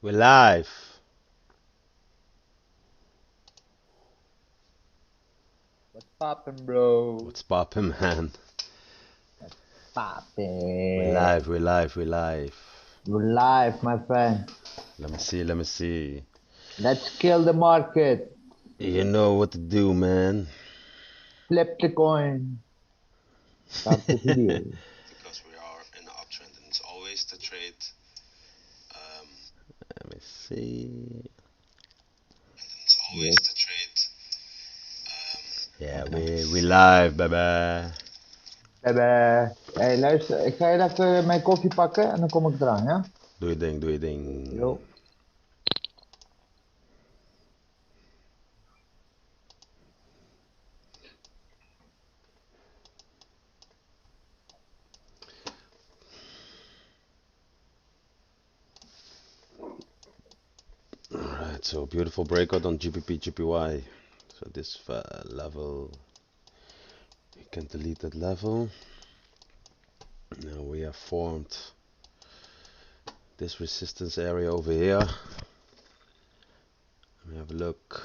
We're live. What's poppin', bro? What's poppin', man? We're Poppin'. live, we're live, we're live. We're live, my friend. Let me see, let me see. Let's kill the market. You know what to do, man. Flip the coin. Start the video. Because we are in the uptrend and it's always the trade. Let me see. It's always Yes. the trade. Yeah, we live, baby. Hey, luister. Ik ga even mijn koffie pakken en dan kom ik eraan, ja? Doe je ding, doe je ding. Yo. Alright, so beautiful breakout on GBP, GPY. So this level, you can delete that level. Now we have formed this resistance area over here. Let me have a look.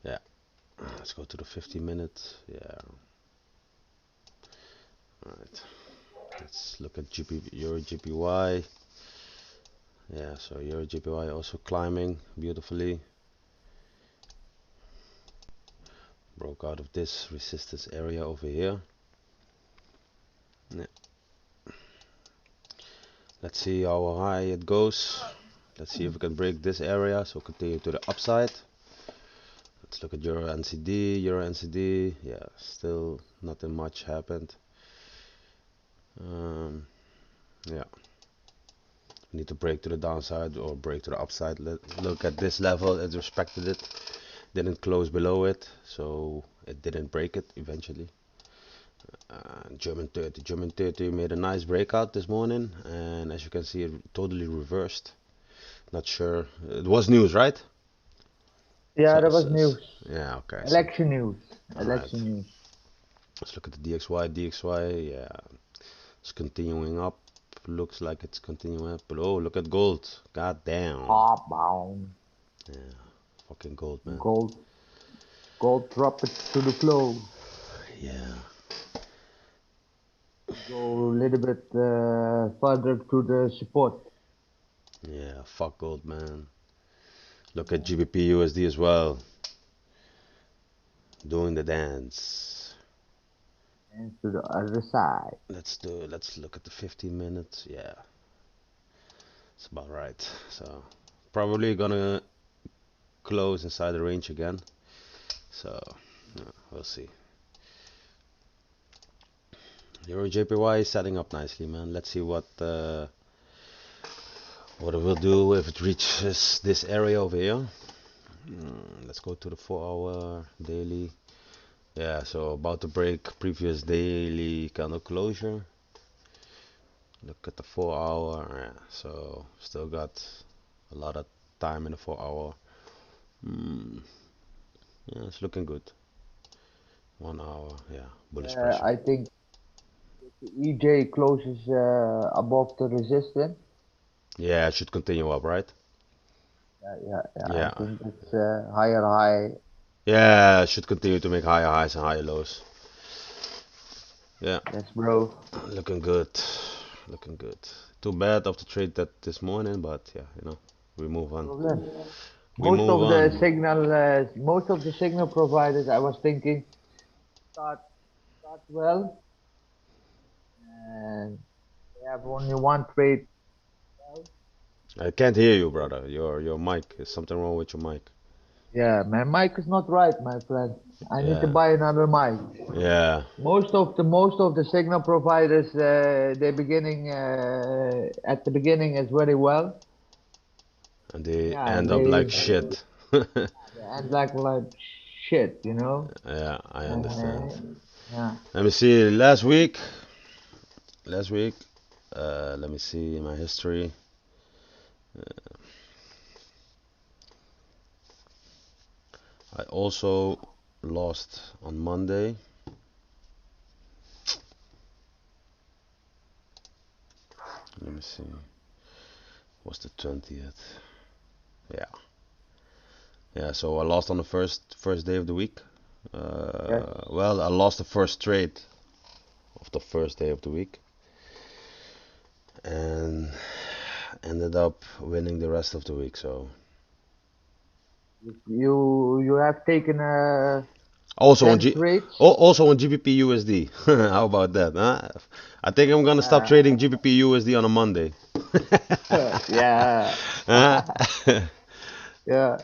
Yeah, let's go to the 50-minute. Yeah. Alright. Let's look at Euro GPY. Yeah, so Euro GPY also climbing beautifully. Broke out of this resistance area over here. Yeah. Let's see how high it goes. Let's see if we can break this area, so continue to the upside. Let's look at Euro NCD, Euro NCD. Yeah, still nothing much happened. Yeah, need to break to the downside or break to the upside. Look at this level, it respected it, didn't close below it, so it didn't break it eventually. German 30 made a nice breakout this morning, and as you can see, it totally reversed. Not sure, it was news, right? Yeah, So, that was news. yeah, okay, so Election news. all right, Election news. let's look at the DXY. Yeah, it's continuing up. Looks like it's continuing up, but oh, look at gold. God damn. Pop down. Yeah, fucking gold, man. Gold. Gold drop it to the flow. Yeah. Go a little bit further to the support. Yeah, fuck gold, man. Look at GBP USD as well, doing the dance. And to the other side. Let's look at the 15 minutes. Yeah, it's about right. So probably gonna close inside the range again. So we'll see. Euro JPY is setting up nicely, man. Let's see what it will do if it reaches this area over here. Let's go to the 4-hour daily. Yeah, so about to break previous daily candle closure. Look at the 4-hour. Yeah, so still got a lot of time in the 4-hour. Yeah, it's looking good. 1 hour. Yeah, bullish pressure. I think the EJ closes above the resistance. Yeah, it should continue up, right? Yeah. I Yeah, think it's higher high. yeah, it should continue to make higher highs and higher lows. Yeah, Yes, bro. looking good. Looking good. Too bad of the trade that this morning, but yeah, we move on. Problem. We move on. Most of the signal providers, I was thinking, start start well, and they have only one trade. Well. I can't hear you, brother. Your mic. Is something wrong with your mic? Yeah, my mic is not right, my friend. I need to Yeah, buy another mic. yeah. Most of the signal providers, they're beginning at the beginning is very well. And they Yeah, end up like shit. they end like shit, you know. Yeah, I understand. Uh, yeah. Let me see. Last week. Let me see my history. I also lost on Monday. Let me see. Was the 20th. Yeah, yeah. So I lost on the first day of the week. Yes. Well, I lost the first trade of the first day of the week, and ended up winning the rest of the week. So You have taken also on 10 G, trades. also on GBP USD. How about that? Huh? I think I'm gonna stop Uh, trading GBP USD on a Monday. yeah. Huh? Yeah.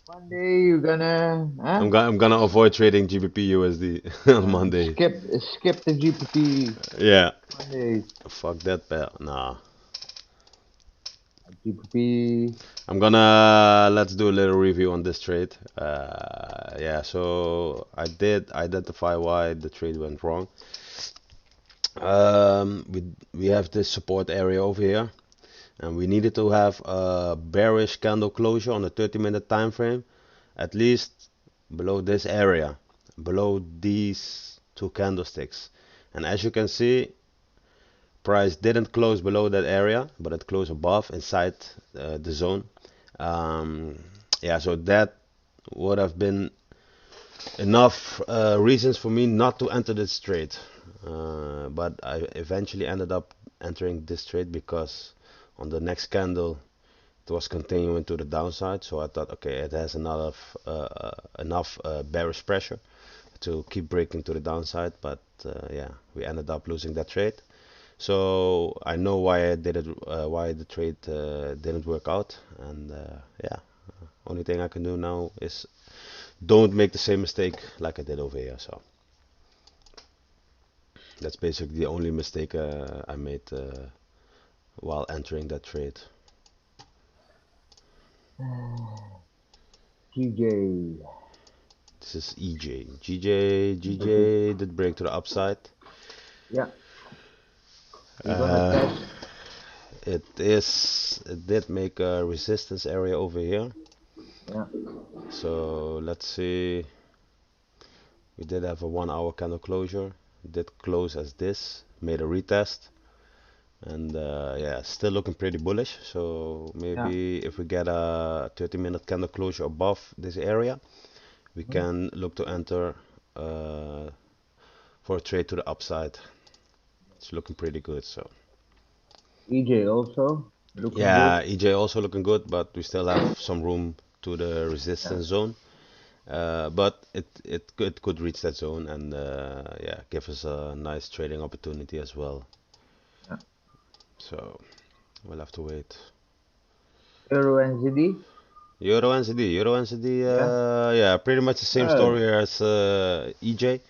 One day you're gonna, huh? I'm gonna avoid trading GBP USD on Monday. Skip the GPT Yeah. Mondays. Fuck that bell. Nah. GPT. I'm gonna let's do a little review on this trade. Yeah, so I did identify why the trade went wrong. We have this support area over here, and we needed to have a bearish candle closure on the 30-minute time frame, at least below this area, below these two candlesticks. And as you can see, price didn't close below that area, but it closed above inside the zone. Um, yeah, so that would have been enough reasons for me not to enter this trade. But I eventually ended up entering this trade because on the next candle it was continuing to the downside. So I thought, okay, it has enough bearish pressure to keep breaking to the downside. But yeah, we ended up losing that trade. So I know why I did it, why the trade didn't work out, and yeah, only thing I can do now is don't make the same mistake like I did over here. So that's basically the only mistake I made while entering that trade. GJ. This is EJ. GJ did break to the upside. Yeah. We're gonna Uh, test. it did make a resistance area over here. Yeah. So let's see. We did have a 1 hour candle closure. Did close as this. Made a retest. And yeah, still looking pretty bullish. So Yeah. maybe if we get a 30-minute candle closure above this area, we Mhm. can look to enter uh, for a trade to the upside. It's looking pretty good. So EJ also looking yeah, good. EJ also looking good, but we still have some room to the Yeah. resistance zone. But it could reach that zone and yeah, give us a nice trading opportunity as well. Yeah. So we'll have to wait. Euro NZD. Euro NCD, Yeah. yeah, pretty much the same Uh, story here as EJ.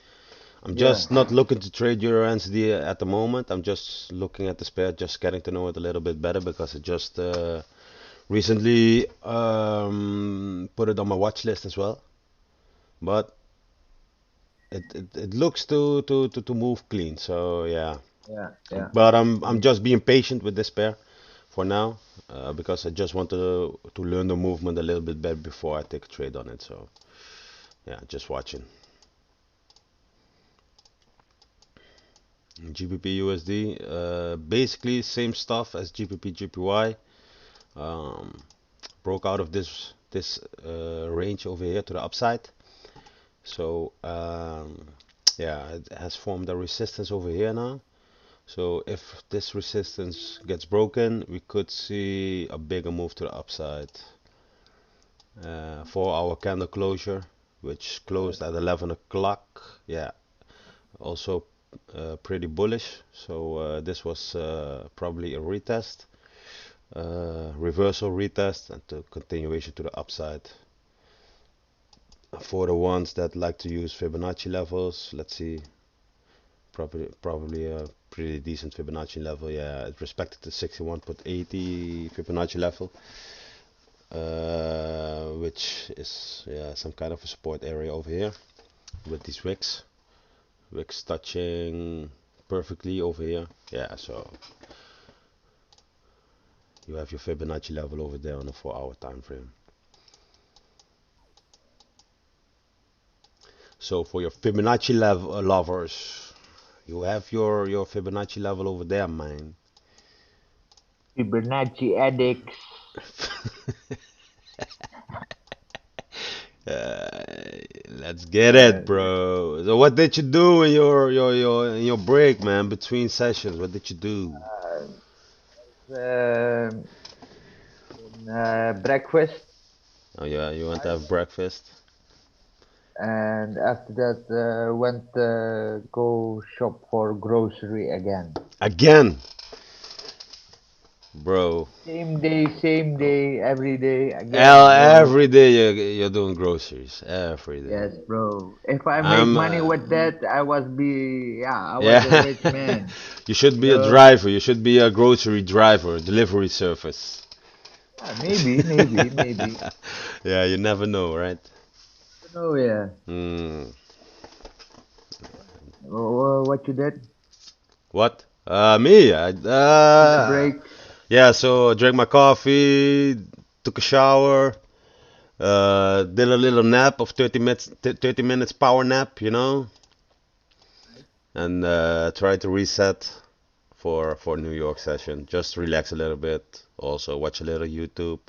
I'm yeah. just not looking to trade Euro NCD at the moment. I'm just looking at the pair, just getting to know it a little bit better because I just recently put it on my watch list as well. But it looks to move clean. So yeah, Yeah. Yeah. but I'm Mm. just being patient with this pair for now because I just want to learn the movement a little bit better before I take a trade on it. So yeah, just watching. GBP USD, basically same stuff as GBP GPY. Um, broke out of this range over here to the upside. So yeah, it has formed a resistance over here now. So if this resistance gets broken, we could see a bigger move to the upside. For our candle closure, which closed at 11 o'clock. Yeah, also pretty bullish. So this was probably a retest, reversal retest, and the continuation to the upside. For the ones that like to use Fibonacci levels, let's see, probably a pretty decent Fibonacci level. Yeah, it respected the 61.80 Fibonacci level, which is yeah some kind of a support area over here with these wicks. Wicks touching perfectly over here. Yeah, so you have your Fibonacci level over there on a 4 hour time frame. So for your Fibonacci level lovers, you have your Fibonacci level over there, man. Fibonacci addicts. Uh, let's get Uh, it, bro. So what did you do in your break, man, between sessions? What did you do? um, breakfast, Oh yeah, you went to have breakfast and after that went go shop for grocery again. again, bro. Same day, every day again, bro. Every day you're doing groceries. Every day. Yes, bro. If I make I'm money with that, I was a yeah. rich man. You should You be a know? driver. You should be a grocery driver, delivery service. Yeah, maybe. Yeah, you never know, right? Oh yeah. Hmm. What you did? What? Me? In the break? Yeah. So I drank my coffee, took a shower, did a little nap of 30 minutes, 30 minutes power nap, and tried to reset for New York session. Just relax a little bit. Also watch a little YouTube.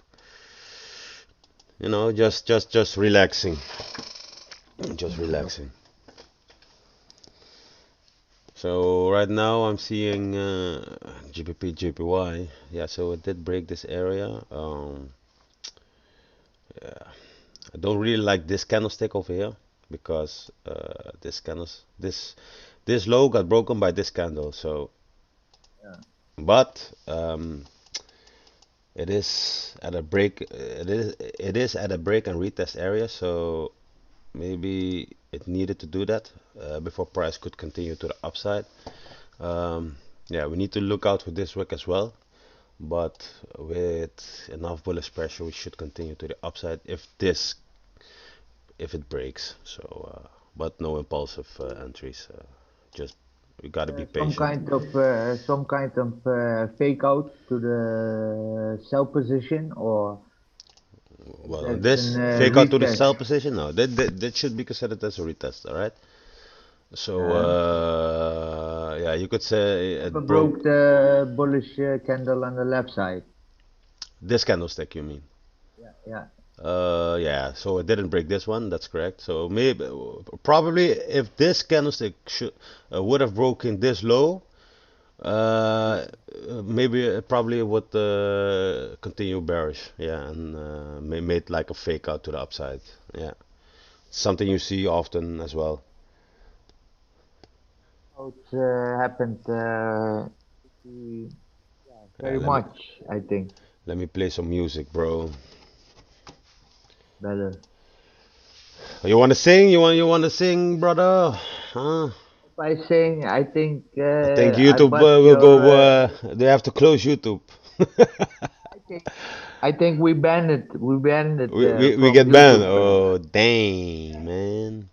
Just relaxing, just relaxing. So right now I'm seeing GBP JPY. Yeah, so it did break this area. Yeah, I don't really like this candlestick over here because this low got broken by this candle. So, Yeah. but it is at a break. It is at a break and retest area. So maybe it needed to do that before price could continue to the upside. Um, yeah, we need to look out for this wick as well. But with enough bullish pressure, we should continue to the upside if it breaks. So, but no impulsive entries. Just we gotta be patient. Some kind of fake out to the sell position, or Well, on that's an this fake out to the retest. sell position, no, that should be considered as a retest, all right? So, Uh, yeah, you could say Never it broke broke the bullish candle on the left side. this candlestick, you mean? Yeah. Yeah, so it didn't break this one, that's correct. So maybe, probably if this candlestick would have broken this low, uh, maybe it probably would continue bearish, yeah, and made like a fake out to the upside, yeah. Something you see often as well. How it happened mm, Yeah, very much, I think. let me play some music, bro. Better. You want to sing? You want to sing, brother? Huh? If I sing, I think I think I YouTube bust will your. go. They have to close YouTube. I think I think we banned it. We banned it We from get banned. YouTube. Oh dang, man.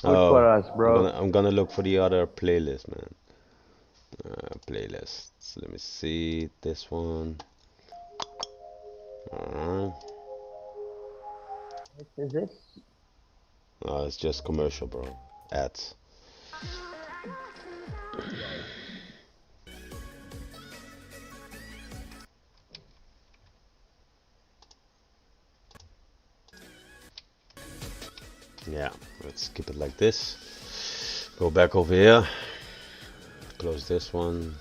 Good for Oh, us, bro. I'm gonna look for the other playlist, man. Playlists. Let me see this one. Uh, What is this? no, it's just commercial, bro. Ads. Yeah, let's keep it like this. Go back over here. Close this one.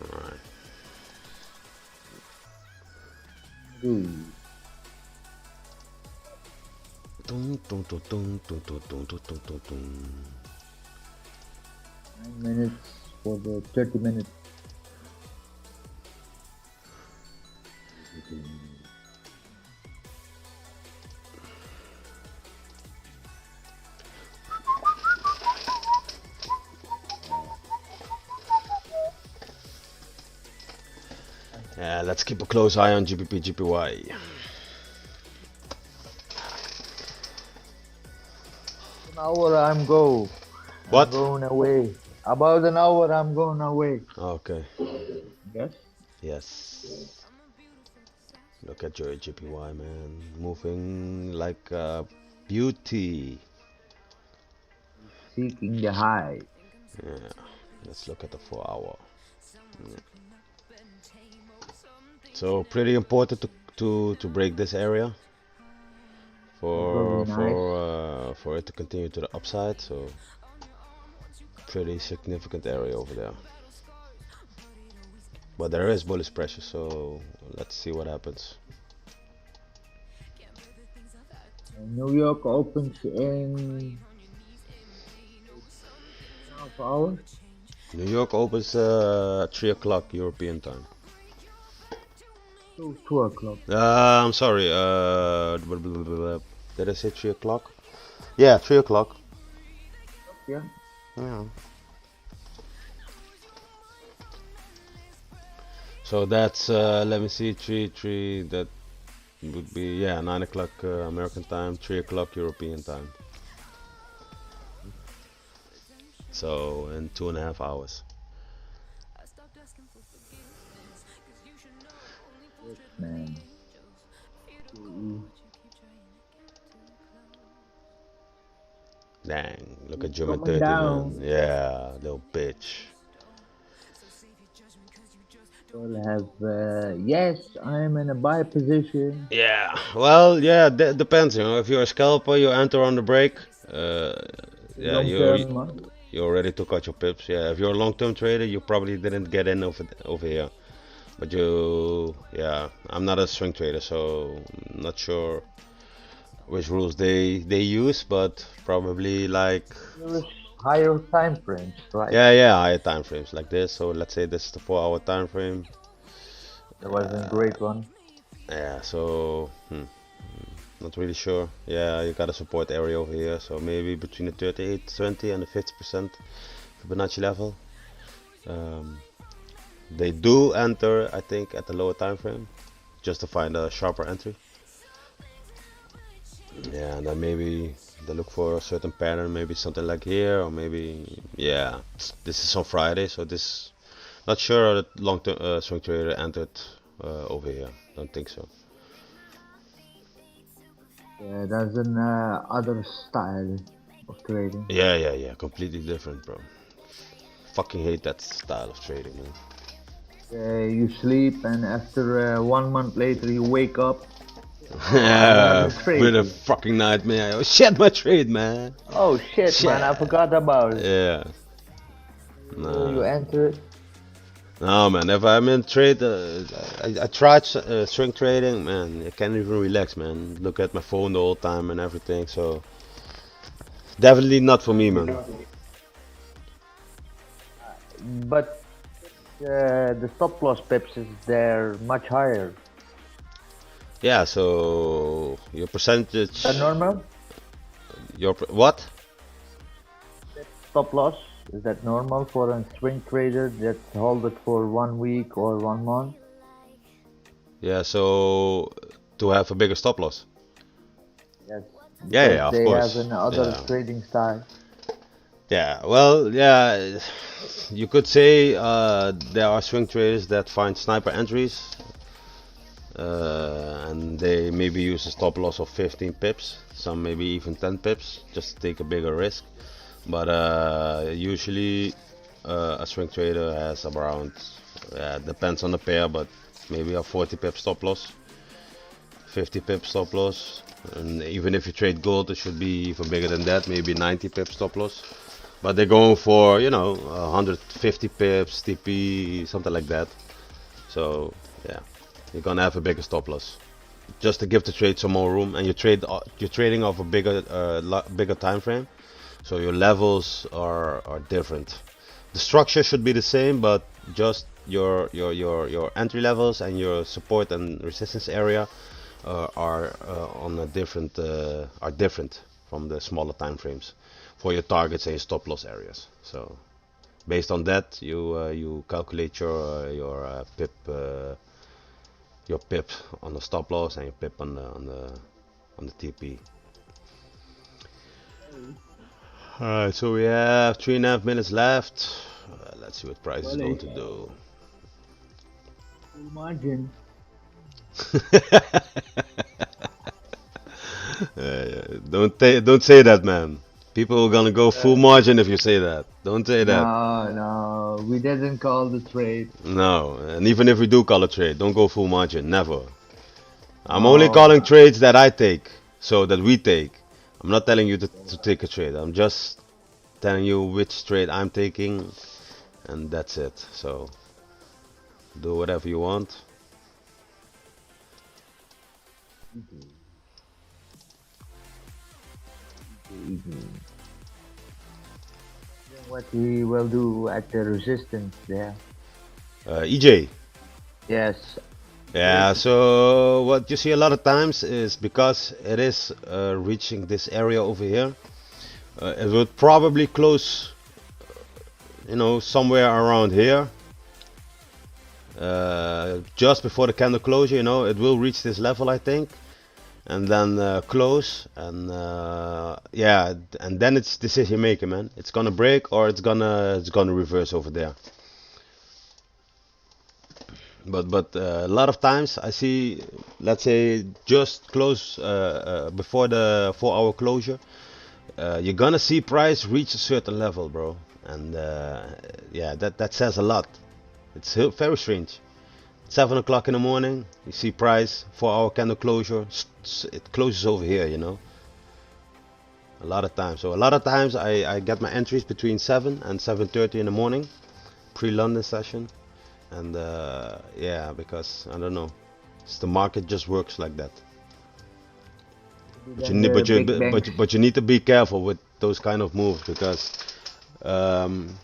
All right. Dude, Dun, dun, dun, dun, dun, dun, dun, dun, dun, dun, dun. 9 minutes for the 30 minutes. Yeah, let's keep a close eye on GBP GPY. An hour I'm go. I'm What? going away. About an hour I'm going away. Okay. Yes. Yes. Look at your GPY, man. Moving like a beauty. Seeking the high. Yeah. Let's look at the 4 hour. So pretty important to break this area That will be nice. for it to continue to the upside. So pretty significant area over there. But there is bullish pressure, so let's see what happens. New York opens in 2.5 hours. New York opens 3 o'clock European time. 2 o'clock. I'm sorry. Did I say 3 o'clock? Yeah, 3 o'clock. Yeah. Yeah. So that's let me see, three. That would be, yeah, 9 o'clock American time, 3 o'clock European time. So in 2.5 hours. Yes, man. Dang, look at It's German coming 30, man. down. Yeah, little bitch. We'll have, yes, I'm in a buy position. Yeah, well, yeah, depends. If you're a scalper, you enter on the break. Uh, yeah, Long term, you already took out your pips. Yeah, if you're a long-term trader, you probably didn't get in over here. But yeah, I'm not a swing trader, so I'm not sure which rules they use, but probably like, use higher time frames, right? yeah, higher time frames like this. So let's say this is the 4 hour time frame. That was a great one. Yeah, so not really sure. Yeah, you got a support area over here, so maybe between the 38, 20 and the 50% Fibonacci level. Um, they do enter, I think, at the lower time frame, just to find a sharper entry. Yeah, and then maybe they look for a certain pattern, maybe something like here, or maybe, yeah, this is on Friday, so this, not sure that long-term swing trader entered over here. Don't think so. Yeah, that's an other style of trading. Yeah, completely different, bro. Fucking hate that style of trading, man. You sleep, and after 1 month later, you wake up. Oh, I have Yeah, a trade. with a fucking nightmare. Oh shit, my trade, man. Oh shit, man! I Shit. forgot about it. Yeah. You Nah. enter it. No, man. If I'm in trade, I tried swing trading, man. I can't even relax, man. Look at my phone the whole time and everything. So definitely not for me, man. But the stop loss pips is there much higher. Yeah. So your percentage, Is that normal? What? Stop loss, is that normal for a swing trader that hold it for 1 week or 1 month? Yeah. So to have a bigger stop loss. Yes, Yeah, because of they have course. another Yeah. trading style. Yeah, well, yeah, you could say there are swing traders that find sniper entries, and they maybe use a stop loss of 15 pips, some maybe even 10 pips, just to take a bigger risk. But usually a swing trader has around, depends on the pair, but maybe a 40 pip stop loss, 50 pip stop loss, and even if you trade gold, it should be even bigger than that, maybe 90 pip stop loss. But they're going for, 150 pips, TP, something like that. So, yeah, you're gonna have a bigger stop loss, just to give the trade some more room. And you're trading off a bigger time frame, so your levels are different. The structure should be the same, but just your entry levels and your support and resistance area are on a different are different from the smaller time frames for your targets and your stop loss areas. So based on that, you calculate your pip on the stop loss and your pip on the TP. Alright, so we have 3.5 minutes left. Let's see what price is going to do. Full margin. Don't say that, man. People are gonna go full Uh, margin if you say that. Don't say that. no, no, we didn't call the trade. No, and even if we do call a trade, don't go full margin. Never. I'm only No, calling trades that I take, so that we take. I'm not telling you to take a trade. I'm just telling you which trade I'm taking, and that's it. So do whatever you want. then what we will do at the resistance there. EJ. Yes, Yeah, so what you see a lot of times is because it is reaching this area over here, it would probably close, somewhere around here, just before the candle closure. It will reach this level, I think, and then close, and yeah, and then it's decision making, man. It's gonna break or it's gonna reverse over there. But a lot of times I see, let's say, just close before the 4 hour closure, you're gonna see price reach a certain level, bro, and yeah, that says a lot. It's very strange. 7 o'clock in the morning, you see price 4 hour candle closure, it closes over here, a lot of times. So a lot of times I get my entries between 7 and 7:30 in the morning, pre-London session. And yeah, because I don't know, the market just works like that. But you then need, the but you, big banks. but you need to be careful with those kind of moves, because um,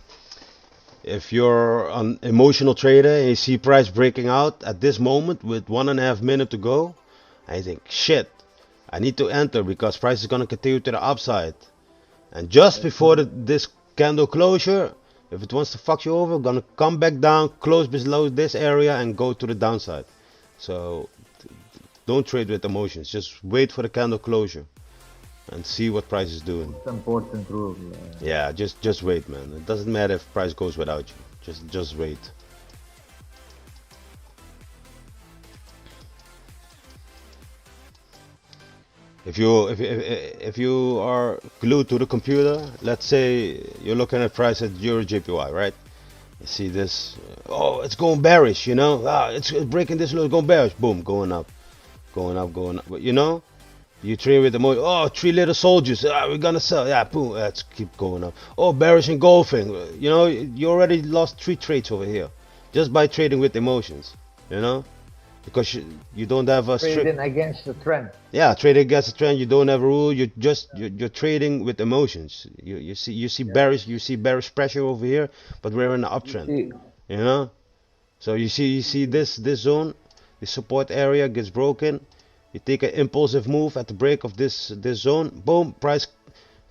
if you're an emotional trader and you see price breaking out at this moment with 1.5 minutes to go, I think, shit, I need to enter because price is gonna continue to the upside. And just before this candle closure, if it wants to fuck you over, gonna come back down, close below this area, and go to the downside. So don't trade with emotions. Just wait for the candle closure and see what price is doing. Most important rule. Yeah, just wait, man. It doesn't matter if price goes without you. Just wait. If you are glued to the computer, let's say you're looking at price at Euro JPY, right? You see this, oh, it's going bearish, it's breaking this low, going bearish, boom, going up, going up, going up. But you trade with the more, oh, 3 little soldiers, we're gonna sell, yeah, boom, let's keep going up. Oh, bearish engulfing, you already lost 3 trades over here just by trading with emotions, because you don't have a strict. Trading against the trend. Yeah, trading against the trend. You don't have a rule. You're trading with emotions. You see Yeah. bearish pressure over here, but we're in an You uptrend. see, You know. So you see this zone, the support area gets broken. You take an impulsive move at the break of this zone. Boom, price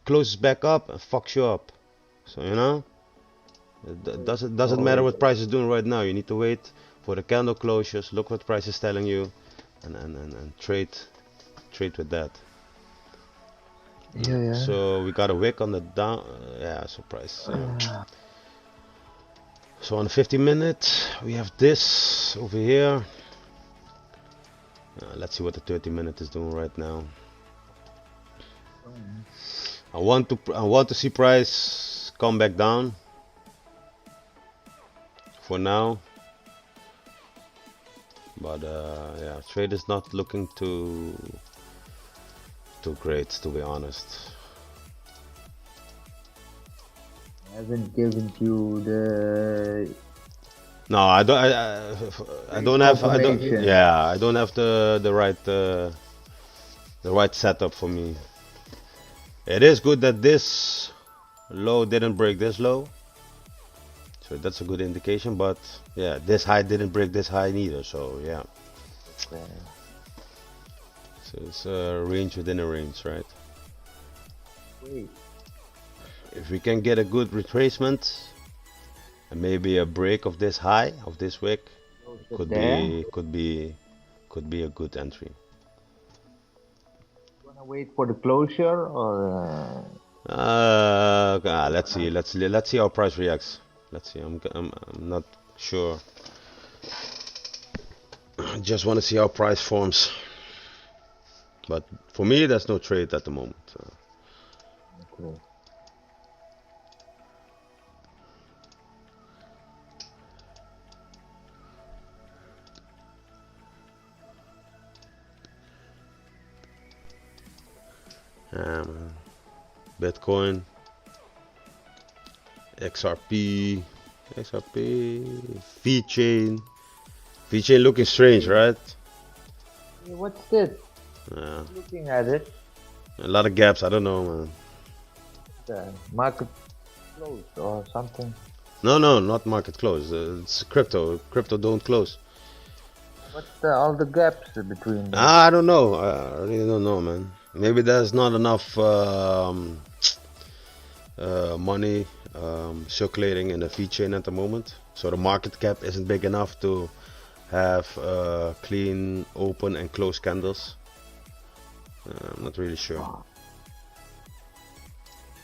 closes back up and fucks you up. So it doesn't matter what price is doing right now. You need to wait for the candle closures. Look what price is telling you, and trade with that. yeah, yeah. So we got a wick on the down. Yeah, so price. So on the 50 minute, we have this over here. Let's see what the 30 minute is doing right now. I want to see price come back down. For now. But yeah, trade is not looking too great, to be honest. Haven't given you the No, I don't have. confirmation. Yeah, I don't have the right setup for me. It is good that this low didn't break this low, so that's a good indication. But yeah, this high didn't break this high neither. So yeah, so it's a range within a range, right? Wait, If we can get a good retracement and maybe a break of this high of this wick, close it could there. be could be could be a good entry. Wanna wait for the closure or Let's see. Let's see how price reacts. Let's see. I'm not sure. Just want to see how price forms. But for me, there's no trade at the moment. okay. Bitcoin, XRP, VeChain. VeChain looking strange, right? Hey, what's this? Yeah. Looking at it, A lot of gaps. I don't know, man. the market closed or something. No, no, not market close. It's crypto. Crypto don't close. What's all the gaps between them? I don't know. I really don't know, man. Maybe there's not enough money circulating in the VeChain at the moment, so the market cap isn't big enough to have clean, open, and close candles. I'm not really sure. Oh,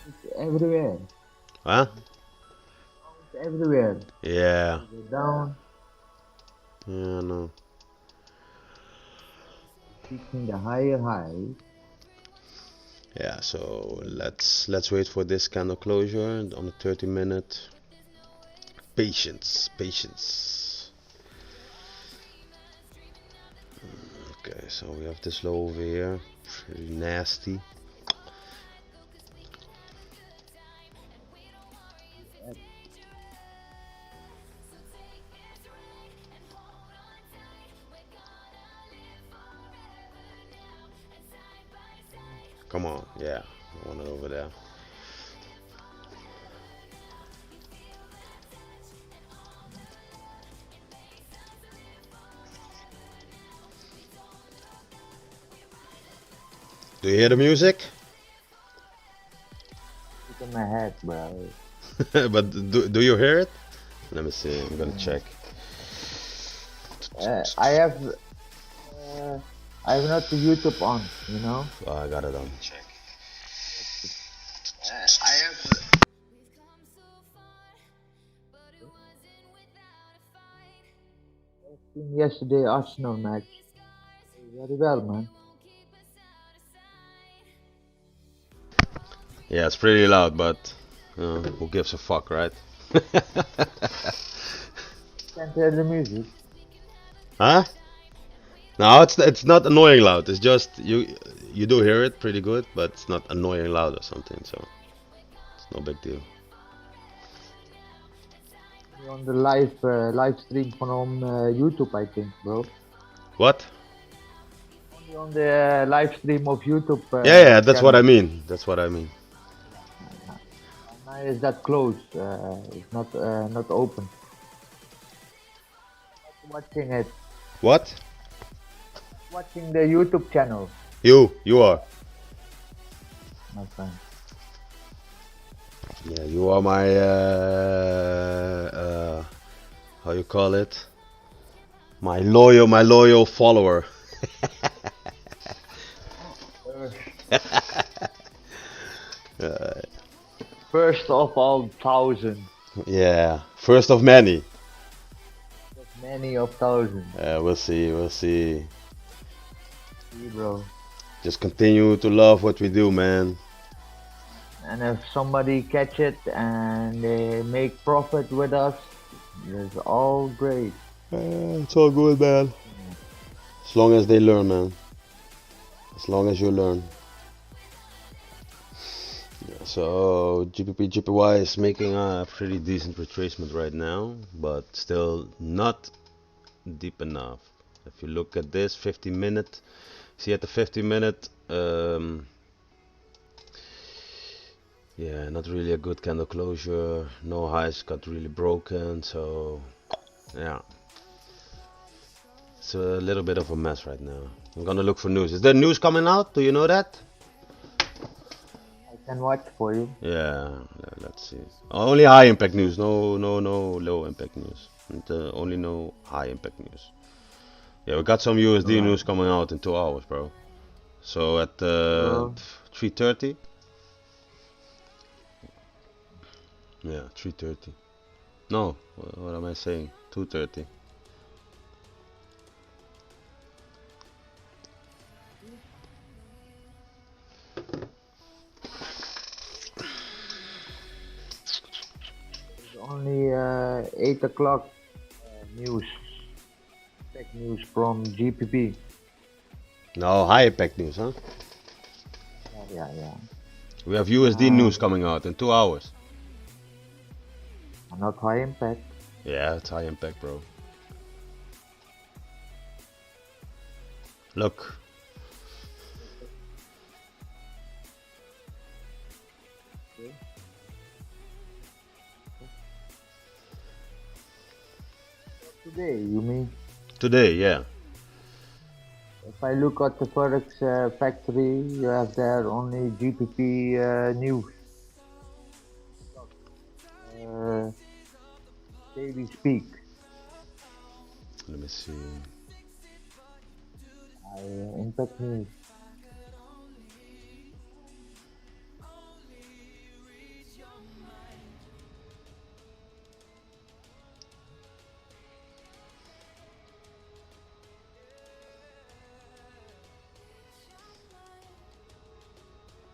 it's everywhere. Huh? It's everywhere. Yeah. Go down, Yeah, no. reaching the higher high. Yeah, so let's wait for this candle closure on the 30-minute. Patience, patience. Okay, so we have this low over here, pretty nasty. Come on, yeah, I want it over there. Do you hear the music? It's in my head, bro. But do you hear it? Let me see, I'm gonna check. I have not the YouTube on, you know. Oh, I got it on. Check. I have. Seen yesterday Arsenal match. Very well, man. Yeah, it's pretty loud, but who gives a fuck, right? Can't hear the music. Huh? No, it's not annoying loud. It's just you do hear it pretty good, but it's not annoying loud or something. So it's no big deal. You're on the live stream from YouTube, I think, bro. What? Only on the live stream of YouTube. Yeah, that's what I channel. mean. That's what I mean. Now is that closed? It's not open. Not watching it. What? Watching the YouTube channel, You are. my friend. Yeah, you are my how you call it? My loyal follower. First of all, thousand. Yeah, first of many. Many of thousands. We'll see. We'll see. See, bro. Just continue to love what we do, man. And if somebody catch it and they make profit with us, it's all great. It's all good, man. As long as they learn, man. As long as you learn. Yeah, so JPY is making a pretty decent retracement right now, but still not deep enough. If you look at this 50-minute, see at the 50-minute, yeah, not really a good candle closure. No highs got really broken, so yeah, it's a little bit of a mess right now. I'm gonna look for news. Is there news coming out? Do you know that? I can watch for you. Yeah, let's see. Only high impact news, no low impact news. And, only no high impact news. Yeah, we got some USD news coming out in 2 hours, bro. So at 3:30. Yeah, 3:30. No, what am I saying? 2:30. It's only 8 o'clock news. Tech news from GPP. No, high impact news, huh? Yeah, Yeah, yeah. We have USD news Um, coming out in 2 hours. not high impact. Yeah, it's high impact, bro. Look, Okay. Today, you mean? today, yeah. If I look at the Forex factory, you have there only GPP news. Uh, daily speak. Let me see. Impact news.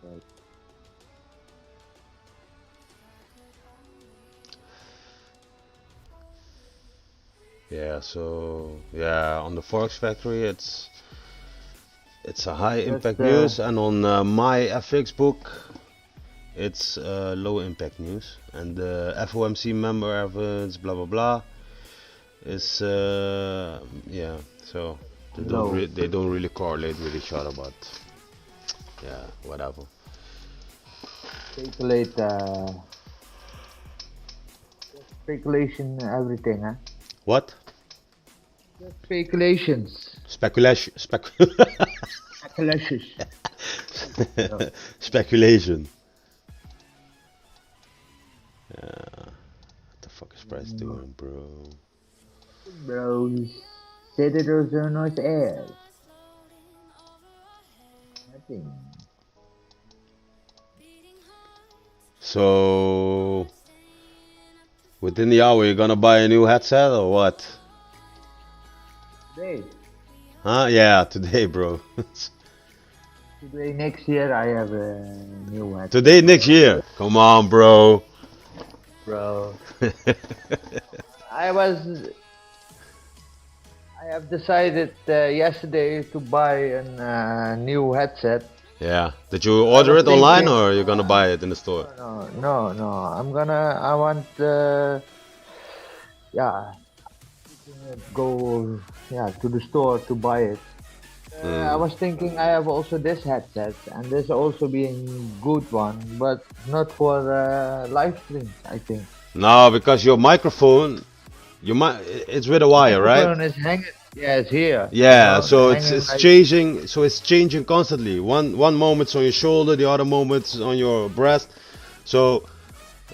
Right. Yeah, so yeah, on the Forex Factory, it's a high Just impact news, and on my FX book, it's low impact news, and the FOMC member evidence, blah blah blah, is yeah. So low. they don't really correlate with each other, but yeah, whatever. Speculate. Speculation. Everything. Huh? What? Just speculations. Speculation. Speculations. Oh, Speculation. What the fuck is price mm, doing, bro? bros. Senators are not air. Nothing. So within the hour, you're gonna buy a new headset or what? Today. Huh? Yeah, today, bro. Today. Next year, I have a new headset. Today, next year. Come on, bro. Bro. I was. I have decided yesterday to buy a new headset. Yeah. Did you I order was it online thinking, or you're gonna buy it in the store? no. I want, yeah, go, yeah, to the store to buy it. I Mm. was thinking I have also this headset, and this also being good one, but not for live streams. I think No, because your microphone, it's with a wire, right? microphone is hanging. Yeah, it's here. You Yeah, know, so hanging it's like. changing. So it's changing constantly. One moment's on your shoulder, the other moment's on your breast. So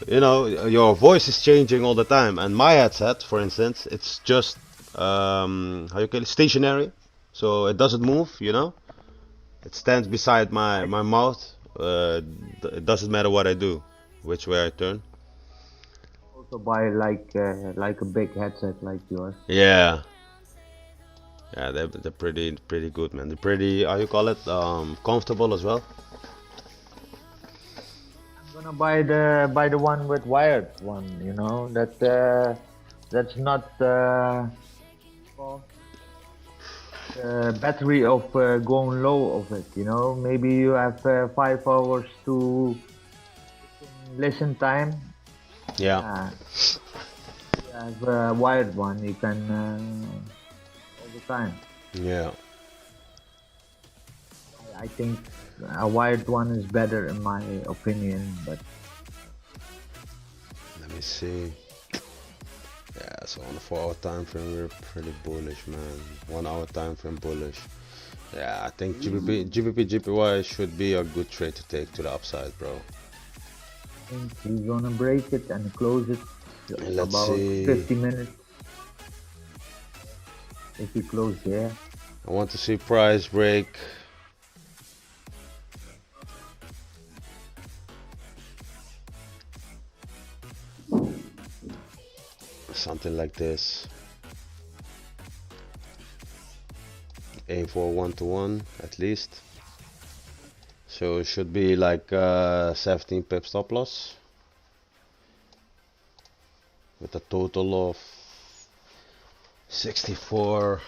your voice is changing all the time. And my headset, for instance, it's just how you call it, stationary, so it doesn't move. It stands beside my mouth. It doesn't matter what I do, which way I turn. Also buy like a big headset like yours. Yeah, yeah, they're pretty good, man. They're pretty, how you call it, comfortable as well. I'm gonna buy the one with wired one. You know that's not well, battery of going low of it. You know, maybe you have 5 hours to listen time. Yeah, Yeah, you have a wired one. You can all the time. yeah. I think a wired one is better in my opinion, but Let me see. Yeah, so on the 4 hour time frame, we're pretty bullish, man. 1 hour time frame bullish. Yeah, I think GBP, GPY should be a good trade to take to the upside, bro. I think we're gonna break it and close it Let's about see. 50 minutes if we close there. I want to see price break. Something like this. Aim for 1-to-1 at least. So it should be like 17 pip stop loss with a total of 64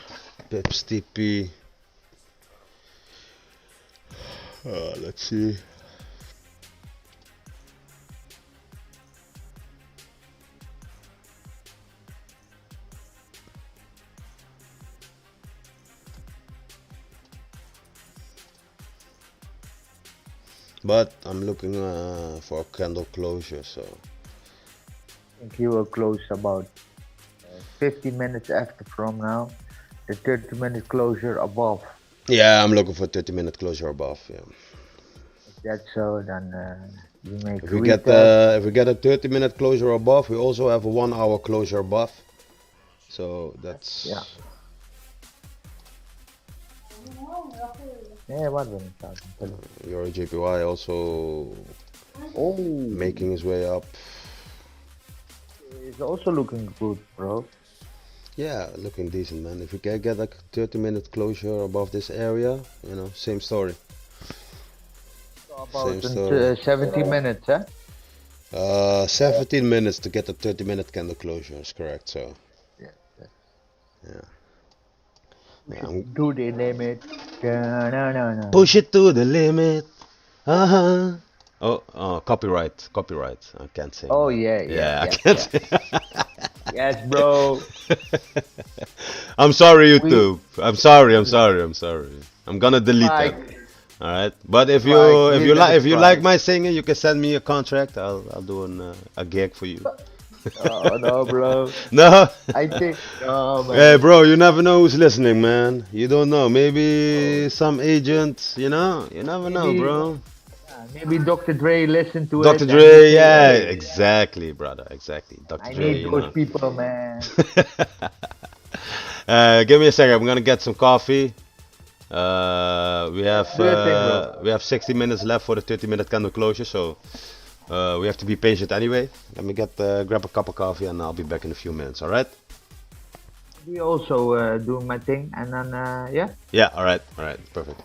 pips TP. Let's see. But I'm looking for a candle closure, so I think you will close about 50 minutes after from now. The 30-minute closure above. yeah, I'm looking for 30-minute closure above. Yeah. If that's so, then we make If a we get retest. if we get a 30-minute closure above, we also have a 1 hour closure above. So Yeah. that's Yeah, what was it? Tell you. your JPY also Oh, making his way up. it's also looking good, bro. Yeah, looking decent, man. If we can get like 30-minute closure above this area, same story. So Same about story. 70 minutes, huh? 17 minutes to get a 30-minute candle closure is correct. So Yeah. Yeah. yeah, Push yeah. it to the limit. Da-na-na-na. Push it to the limit. Uh-huh. Oh, copyright, copyright. I can't sing Oh that. yeah, yeah, Yeah, I yes, can't yes, sing. yes, bro. I'm sorry, We YouTube. I'm sorry. I'm sorry. I'm sorry. I'm gonna delete that. strike, All right. But if strike. you if We're you like gonna if you like strike. my singing, you can send me a contract. I'll do a gig for you. Oh no, bro. No. I think no, Hey, man. bro, you never know who's listening, man. You don't know. Oh, Maybe some agent. You never know, maybe, bro. maybe Dr. Dre listened to Dr. it and he Dre, say, yeah, "Hey, exactly, brother, exactly. Dr. I Dre, need those people, man." Give me a second. I'm gonna get some coffee. Yeah, do your thing, bro. We have 60 minutes left for the 30-minute candle closure, so we have to be patient anyway. Let me get grab a cup of coffee and I'll be back in a few minutes. All right? We also do my thing, and then yeah. Yeah. All right. Perfect.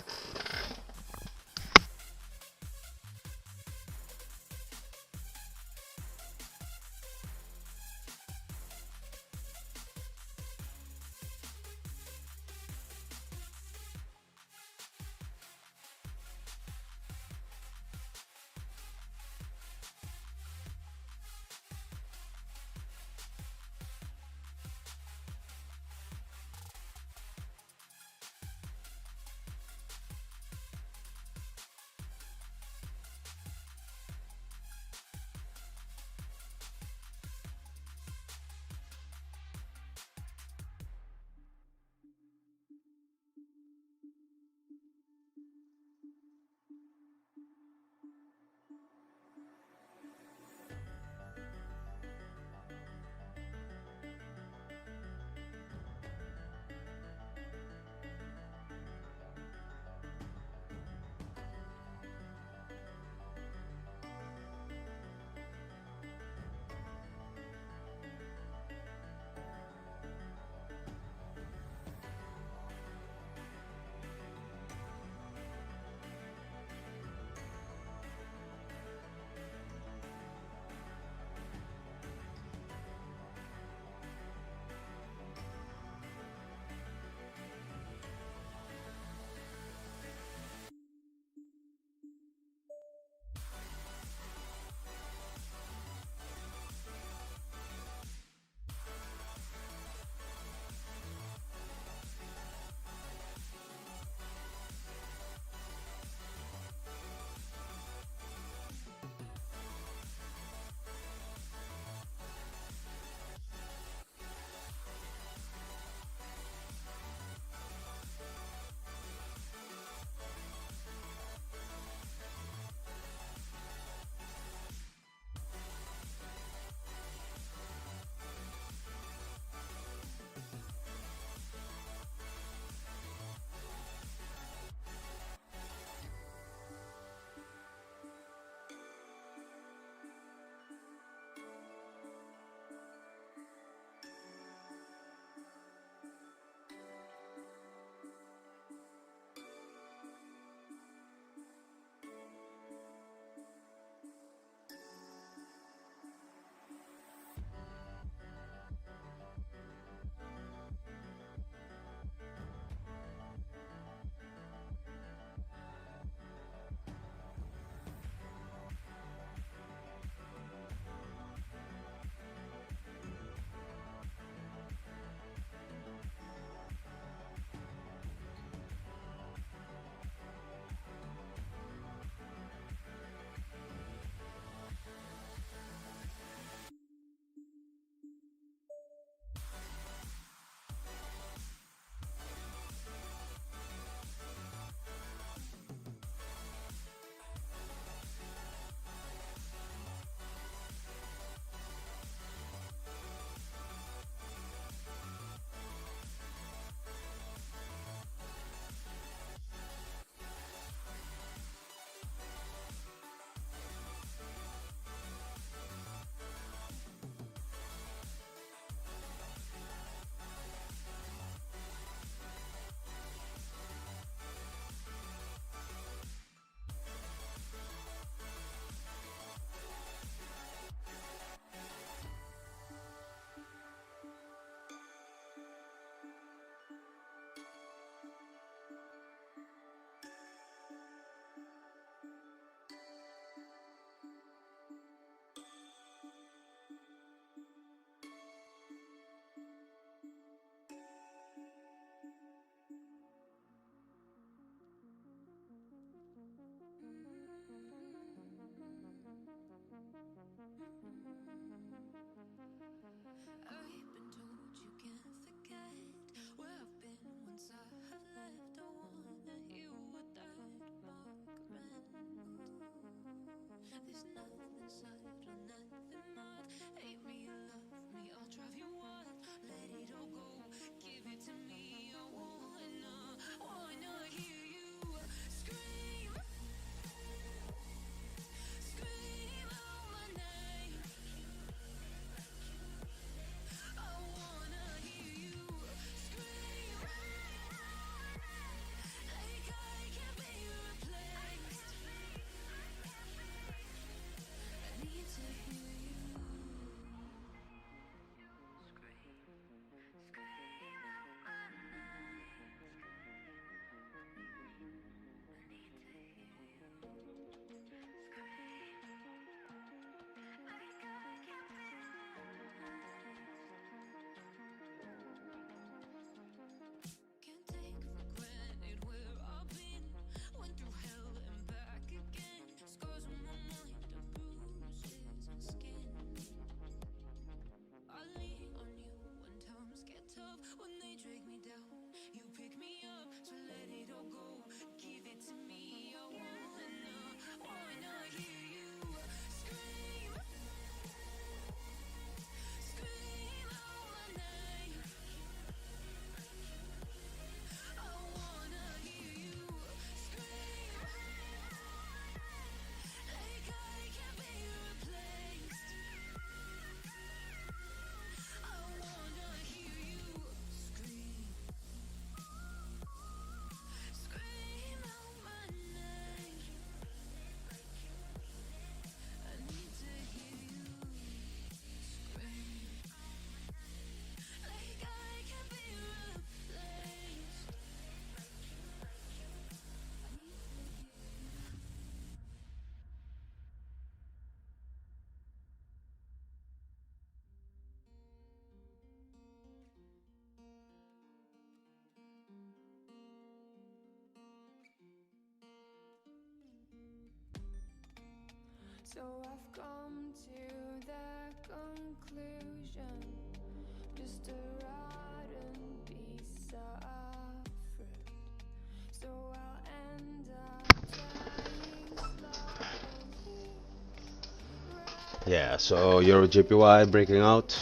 Yeah, so Euro JPY breaking out.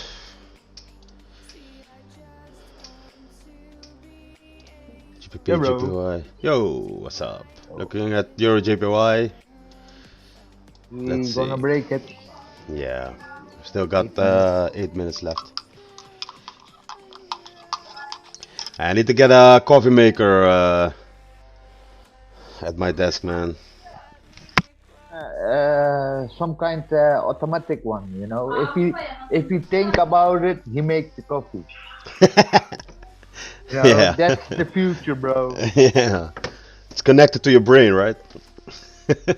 Yeah, GBP bro. JPY. Yo, what's up? Oh, Looking at Euro JPY. Let's we gonna see. break it. Yeah, still got 8 minutes. 8 minutes left. I need to get a coffee maker at my desk, man. Some kind automatic one, you know. If you think about it, he makes the coffee. You know, Yeah. that's the future, bro. Yeah. It's connected to your brain, right?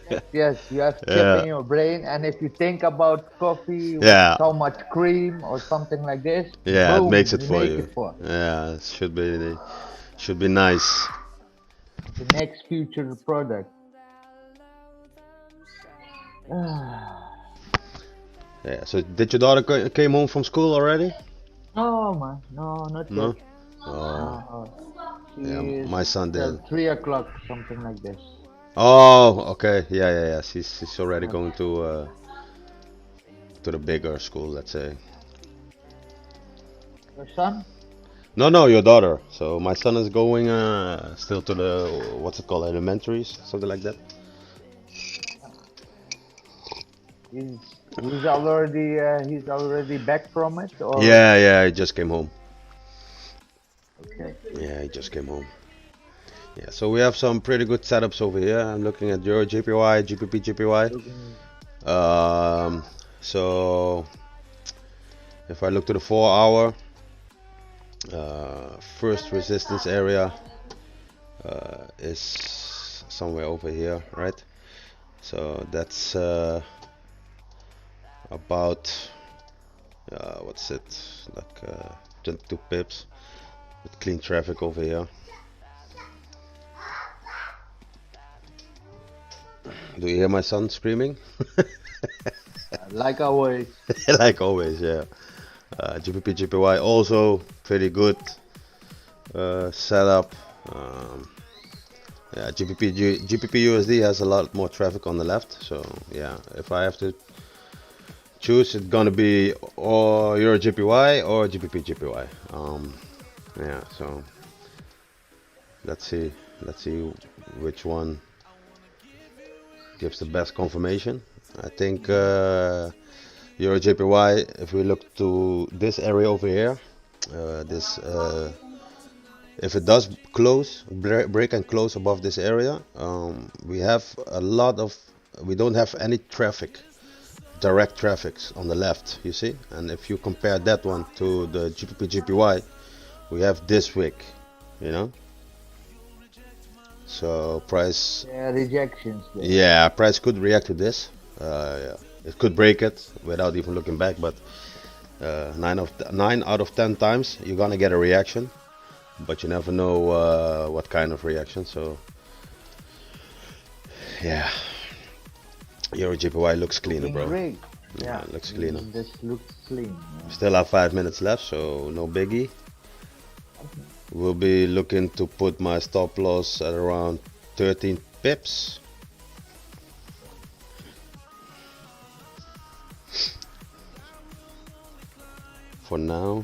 Yes, yes, you have chip in Yeah. your brain, and if you think about coffee with Yeah. so much cream or something like this, Yeah, it makes boom, it you for make you. it for Yeah, it should be nice. the next future product. Yeah. So did your daughter came home from school already? No, man, no, not yet. No. Oh. No, she Yeah, is my son till did. 3 o'clock, something like this. Oh, okay. Yeah, yeah, yeah. She's already Yep. going to the bigger school, let's say. Your son? No, no, your daughter. So my son is going still to the what's it called, elementaries, something like that. He's he's already back from it, or Yeah, yeah, he just came home. okay. Yeah, he just came home. Yeah, so we have some pretty good setups over here. I'm looking at Euro JPY, GBP JPY. Looking, Um, so if I look to the 4 hour, first resistance area is somewhere over here, right? So that's about what's it, like 22 pips with clean traffic over here. Do you hear my son screaming? like always. Like always, yeah. GBP GPY also pretty good setup. Um, yeah, GBP USD has a lot more traffic on the left, so yeah, if I have to choose, it's gonna be or Euro JPY or GBP JPY. Yeah, so let's see which one gives the best confirmation. I think Euro JPY. If we look to this area over here, this if it does close, break and close above this area, we have a lot of, we don't have any traffic, direct traffics on the left, you see. And if you compare that one to the GBP GPY, we have this wick, you know. So price, Yeah, rejections there. yeah, price could react to this. Yeah, it could break it without even looking back, but 9 out of 10 times you're gonna get a reaction, but you never know what kind of reaction. So yeah, Euro JPY looks cleaner, Looking bro. great. Yeah, Yeah, it looks cleaner. this looks clean. We still have 5 minutes left, so no biggie. We'll be looking to put my stop loss at around 13 pips. For now.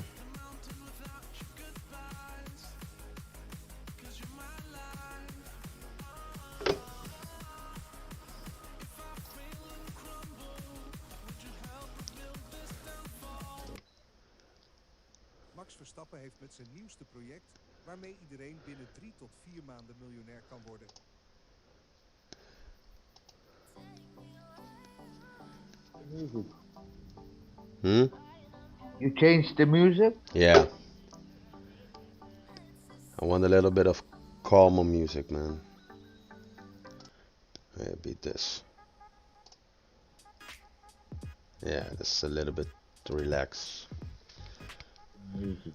Max Verstappen heeft met zijn nieuwste project, waarmee iedereen binnen 3 tot 4 maanden miljonair kan worden. Music. Hmm? You changed the music? Yeah. I want a little bit of calmer music, man. Yeah, beat this. Yeah, this is a little bit to relax. Music.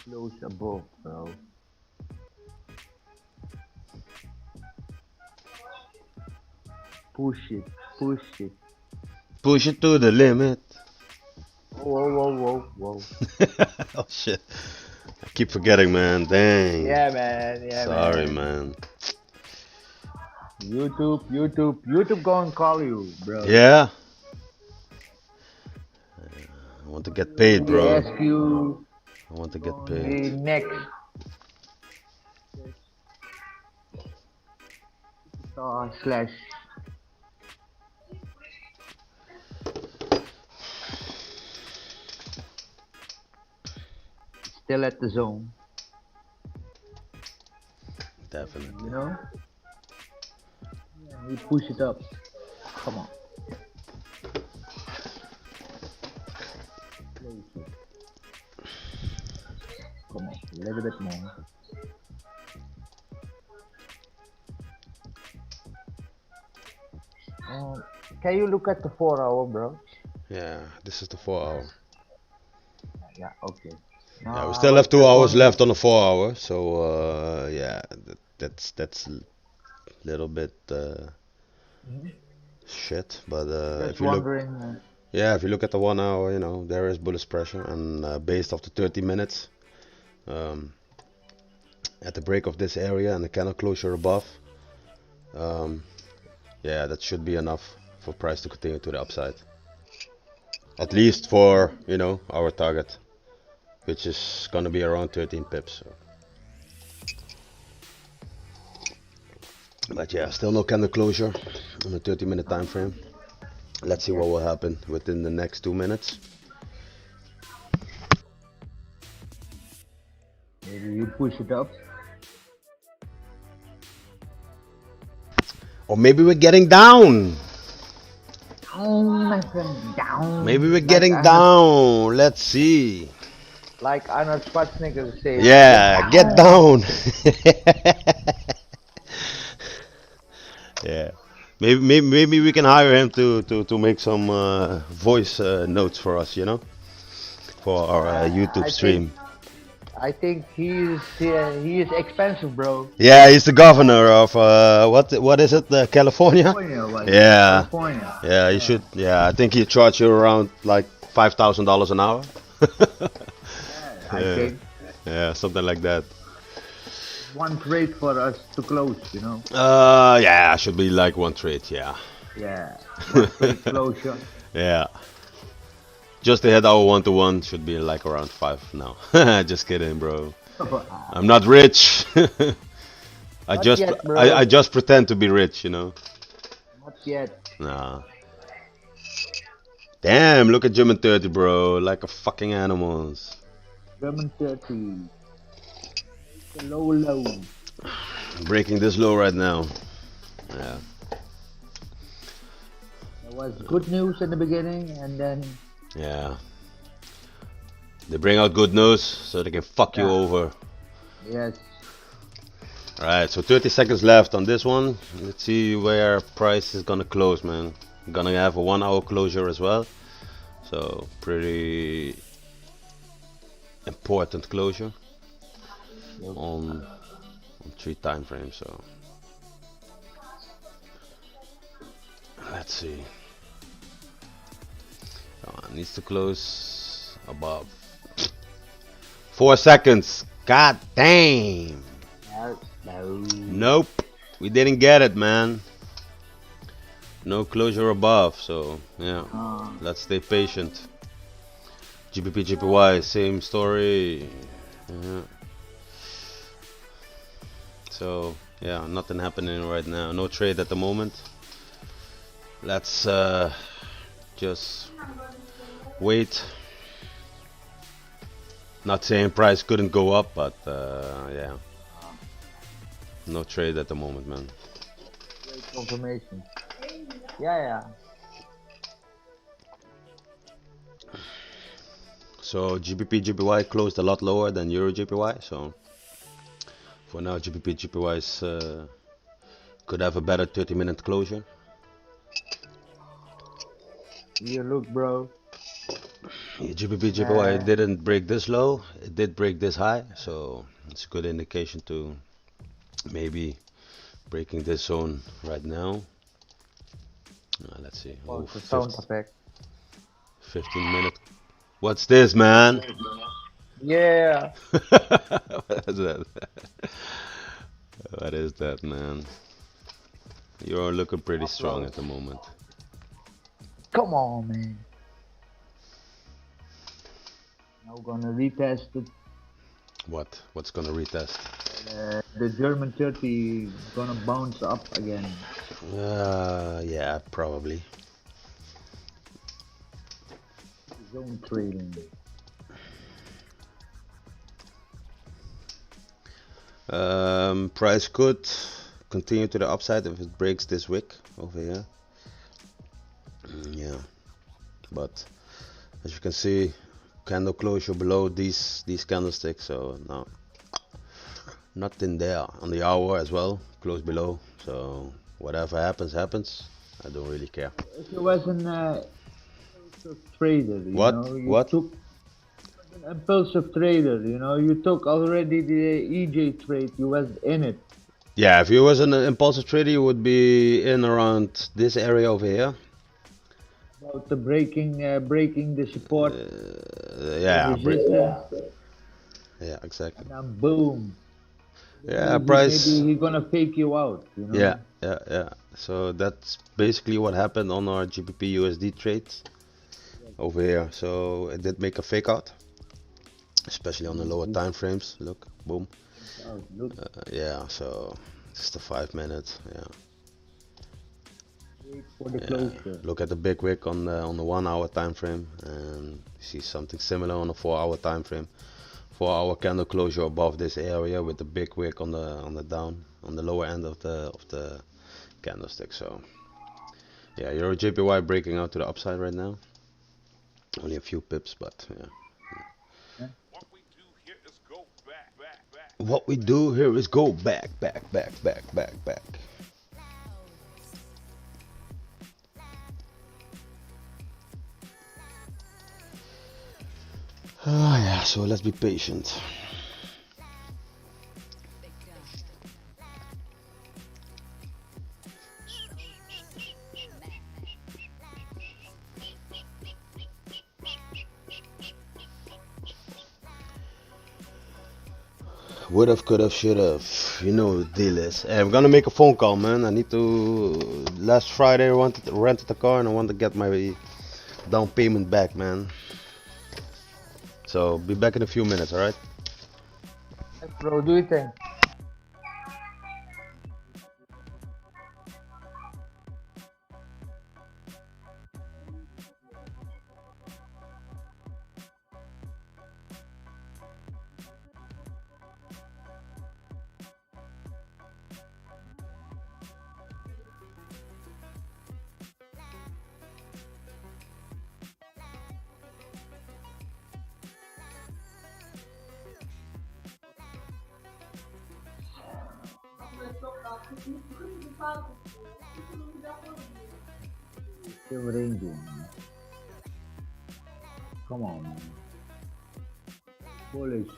Close above, bro. Push it, push it. Push it to the limit. Whoa, whoa, whoa, whoa. Oh shit. I keep forgetting, man. Dang. Yeah, man. Yeah, Sorry, man. man. YouTube gonna call you, bro. Yeah. I want to get paid, They bro. ask you I want to get on paid. the next slash still at the zone, Definitely. you know? Yeah, we push it up. Come on. Close it. Come on. A little bit more. Um, can you look at the 4 hour, bro? Yeah, this is the 4 hour. Yeah, okay. Yeah, we Now I still was have 2 hours just left wondering. on the 4 hour, so yeah, that's a little bit Mhm. shit. But Just if you look, wondering. yeah, if you look at the 1 hour, there is bullish pressure, and based off the 30 minutes, um, at the break of this area and the candle closure above, um, yeah, that should be enough for price to continue to the upside. At least for our target, which is gonna be around 13 pips. So. But yeah, still no candle closure on a 30-minute time frame. Let's see Yes. what will happen within the next 2 minutes. Maybe you push it up. Or maybe we're getting down. Down, my friend, Maybe down. we're getting down. Let's see. Like Arnold Schwarzenegger says, get Yeah, get down. down. Yeah. Maybe we can hire him to make some voice notes for us, for our YouTube I think stream. he is expensive, bro. Yeah, he's the governor of what is it? California? California, was it? Yeah. California. Yeah, you Yeah, should. Yeah, I think he charge you around like $5,000 an hour. yeah. I Yeah, think yeah, something like that. one trade for us to close, you know. Yeah, should be like one trade. Yeah, Yeah, one trade closure. yeah. Just to hit our 1-to-1 should be like around five now. Just kidding, bro. I'm not rich. I Not just yet, I bro. just pretend to be rich. Not yet. Nah. Damn, look at German 30, bro. Like a fucking animals. German 30. The low low. Breaking this low right now. Yeah. There was good news in the beginning, and then Yeah. They bring out good news so they can fuck you yeah, over. yes. Alright, so 30 seconds left on this one. Let's see where price is gonna close, man. Gonna have a 1 hour closure as well. So pretty important closure Yes. on 3 time frames. So let's see. Needs to close above 4 seconds. God damn. No. Nope. We didn't get it, man. No closure above, so yeah. Let's stay patient. GBP, GPY, same story. Yeah. So yeah, nothing happening right now. No trade at the moment. Let's just wait. Not saying price couldn't go up, but yeah, no trade at the moment, man. Great confirmation. Yeah. So GBP GPY closed a lot lower than Euro GPY. So for now, GBP GPY could have a better 30-minute closure. You look, bro. GBP JPY didn't break this low, it did break this high, so it's a good indication to maybe breaking this zone right now. Let's see. Oh, the sound effect. 15 minute. What's this, man? Yeah. What is that? What is that, man? You're looking pretty strong at the moment. Come on, man. Now we're gonna retest it. What? What's gonna retest? The German 30 gonna bounce up again. Yeah, probably. Zone trading. Price could continue to the upside if it breaks this wick over here. Yeah, but as you can see, candle closure below these candlesticks, so no, nothing there on the hour as well, close below. So whatever happens, happens. I don't really care. If you was an impulsive trader, you What? know, you What? took an impulsive trader, you know, you took already the EJ trade, you was in it. Yeah, if you was an impulsive trader, you would be in around this area over here. About the breaking the support, Yeah, resistance, yeah, exactly. and then boom. Yeah, Maybe price. he gonna fake you out, you Yeah, know. yeah. So that's basically what happened on our GBP USD trades over here. So it did make a fake out, especially on the lower time frames. Look, boom. Look, Yeah, so just the 5 minutes. Yeah, wait for the yeah. closure. Look at the big wick on the 1 hour time frame, and you see something similar on the 4 hour time frame. 4 hour candle closure above this area with the big wick on the down on the lower end of the candlestick. So yeah, Euro JPY breaking out to the upside right now. Only a few pips, but yeah. What we do here is go back, back, back, back, back, back. Ah, yeah, so let's be patient. Would've, could've, should've. You know the deal is. Hey, I'm gonna make a phone call, man. I need to. Last Friday, I rented a car and I want to get my down payment back, man. So be back in a few minutes, alright? Yes, bro, do it then. Still ranging. Come on, man. Bullish.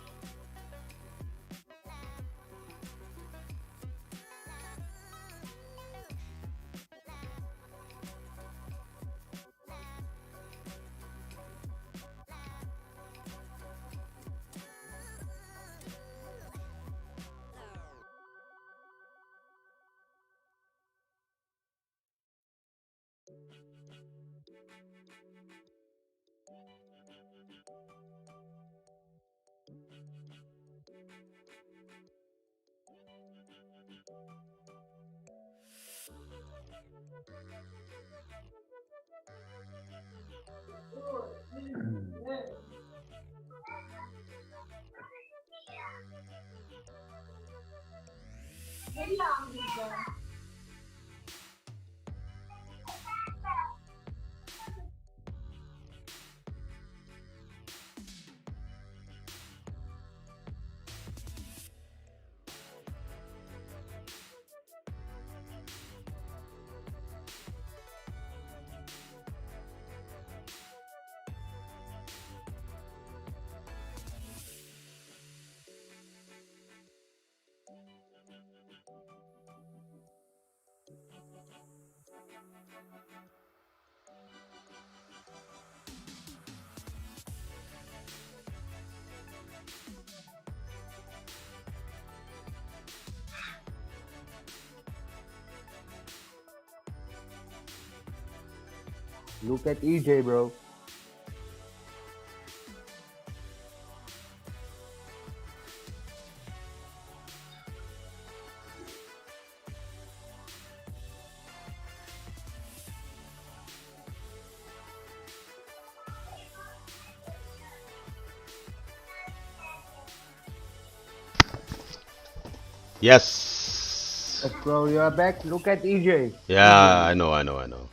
Look at EJ, bro. Yes. Yes, bro, you are back. Look at EJ. Yeah, I know, I know, I know.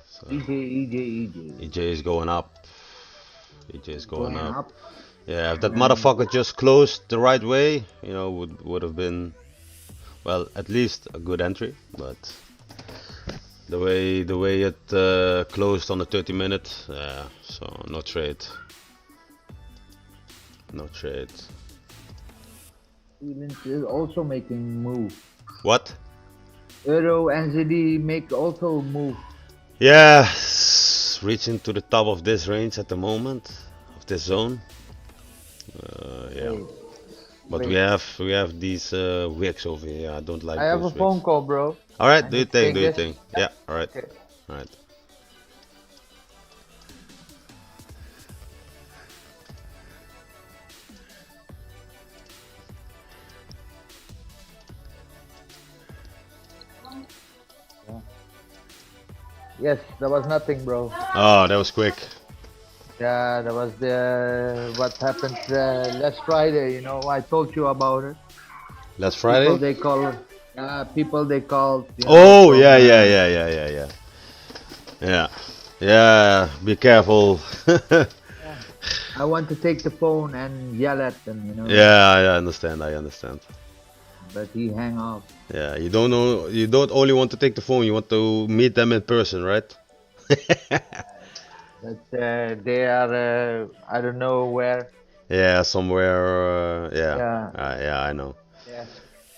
So EJ, EJ, EJ. EJ is going up. EJ is going Going up. up. Yeah, if that And motherfucker just closed the right way, would have been, well, at least a good entry. But the way it closed on the 30 minute, yeah, so no trade, no trade. Stevens is also making move. What? Euro NZD make also move. Yeah, reaching to the top of this range at the moment, of this zone. Yeah, Wait, but we wait. have we have these wicks over here. I don't I like have a those wicks. phone call, bro. All right, I do your need to thing, take do your this. thing. Yeah, all right, Okay. all right. Yeah. Yes, there was nothing, bro. Oh, that was quick. Yeah, that was the what happened last Friday. You know, I told you about it. Last People Friday. they call, people they called. You know, Oh from yeah, yeah, yeah, yeah, yeah, yeah. Yeah, yeah. Be careful. yeah. I want to take the phone and yell at them. You know, Yeah, I understand. I understand. but he hang up. Yeah, you don't know. You don't only want to take the phone. You want to meet them in person, right? But they are, I don't know where. Yeah, somewhere. Yeah, Yeah, yeah, I know. yeah,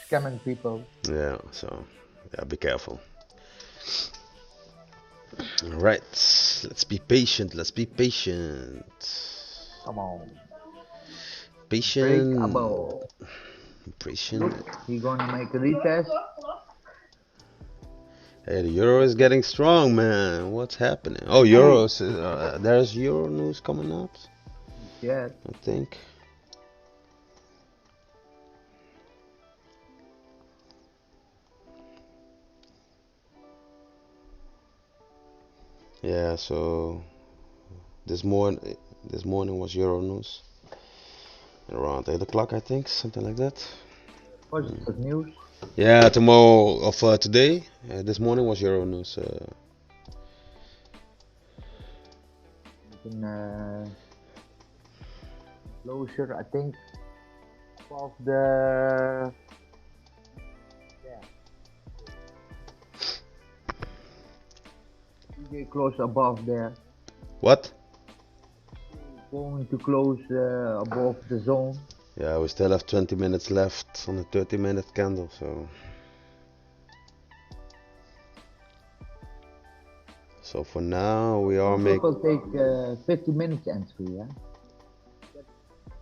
scamming people. Yeah, so yeah, be careful. All right, let's be patient. Let's be patient. Come on, break a Patient. ball. Patient. Look, he gonna make a retest. Hey, the euro is getting strong, man. What's happening? Oh, Hey, euros. There's euro news coming out, yeah, I think. Yeah, so this morning was euro news around 8 o'clock, I think, something like that. positive news. Yeah, tomorrow of today. This morning was euro news. Making closure. I think of the yeah, DJ close above there. What? Going to close above the zone. Yeah, we still have 20 minutes left on the 30-minute candle, so for now we are Some make. people take 50 minutes entry. Yeah.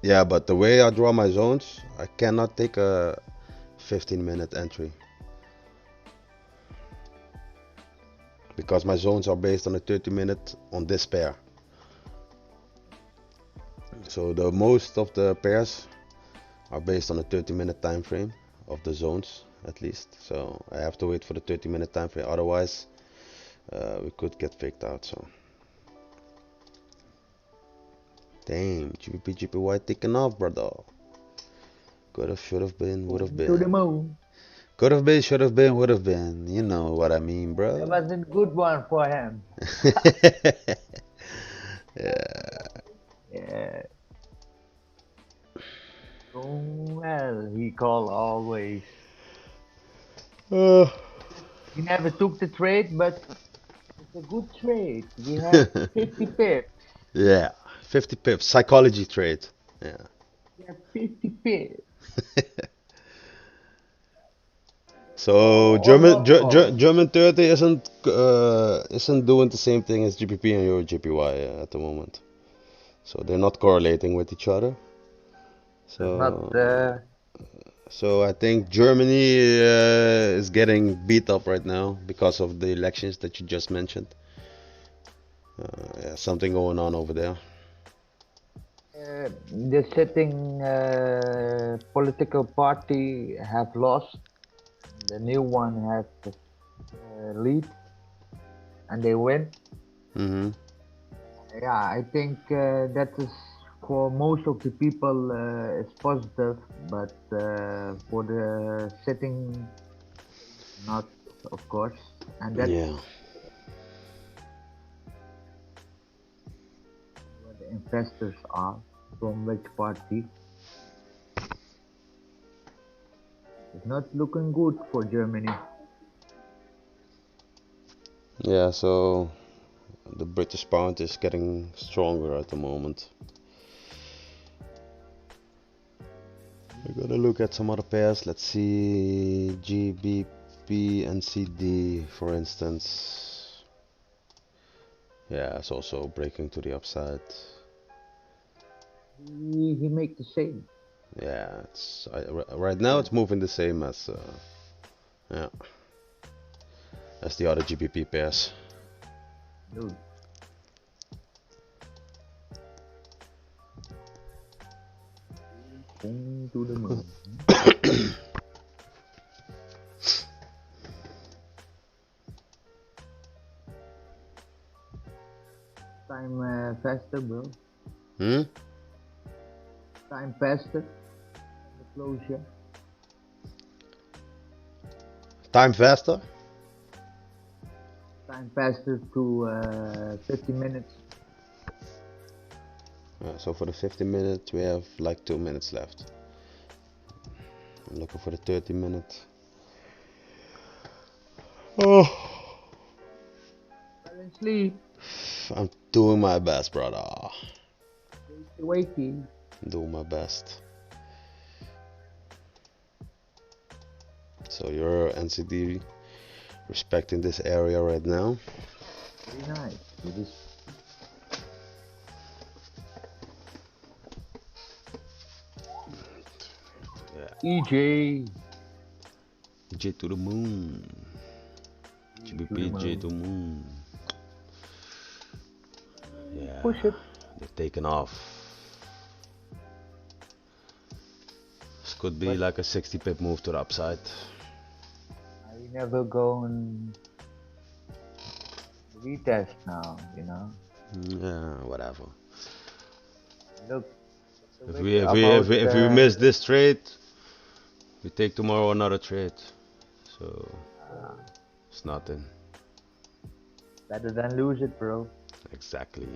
Yeah, but the way I draw my zones, I cannot take a 15-minute entry because my zones are based on a 30-minute on this pair. So the most of the pairs are based on a 30-minute time frame of the zones at least. So I have to wait for the 30-minute time frame. Otherwise, we could get faked out. So damn, GBP GPY taking off, brother. Could have, should have been, would have Going to the been. moon. Could have been, should have been, would have been. You know what I mean, That bro. was a good one for him. Yeah. Yeah. Going well, he called always. Uh, He never took the trade, but it's a good trade. We have 50 pips. yeah, 50 pips, psychology trade. Yeah. We have 50 pips. So Call or German not call. German 30 isn't doing the same thing as GPP and Euro GPY at the moment. So they're not correlating with each other. It's not. So I think Germany is getting beat up right now because of the elections that you just mentioned. Yeah, something going on over there. The sitting political party have lost. The new one have lead, and they win. Mm-hmm. Yeah, I think that is for most of the people it's positive, but for the sitting, not, of course. And that's Yeah. where the investors are, from which party. It's not looking good for Germany. Yeah, so the British pound is getting stronger at the moment. We're gonna look at some other pairs. Let's see GBP and CD, for instance. Yeah, it's also breaking to the upside. He make the same. Yeah, right now it's moving the same as yeah, as the other GBP pairs. Dude. Going to the moon. Time faster, bro. Hmm? Time faster. The closure. Time faster? Time faster to 50 minutes. So for the 50 minutes we have like 2 minutes left. I'm looking for the 30 minutes. Oh, Fell and sleep. I'm doing my best, brother. Wakey. Doing my best. So your NCD respecting this area right now. Very nice. It is. Yeah. EJ. J to the moon. GBP J to moon. Yeah. Push it. They've taken off. This could be But like a 60 pip move to the upside. I never go and retest now, you know. Yeah, whatever. Look, If we miss this trade, we take tomorrow another trade. So it's nothing. better than lose it, bro. Exactly.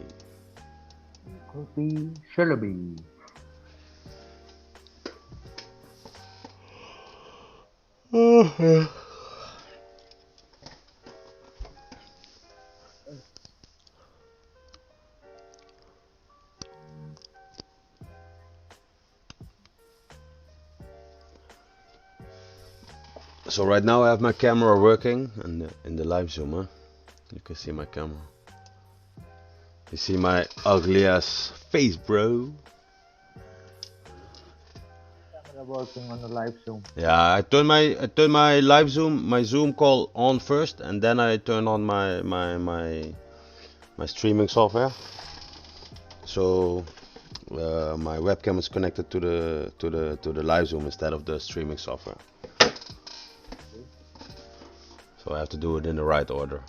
Could be, should be. So right now I have my camera working and in the live zoom, huh? You can see my camera. You see my ugly ass face, bro. Camera working on the live zoom. Yeah, I turn my live zoom, my Zoom call on first, and then I turn on my streaming software. So my webcam is connected to the live zoom instead of the streaming software. So I have to do it in the right order.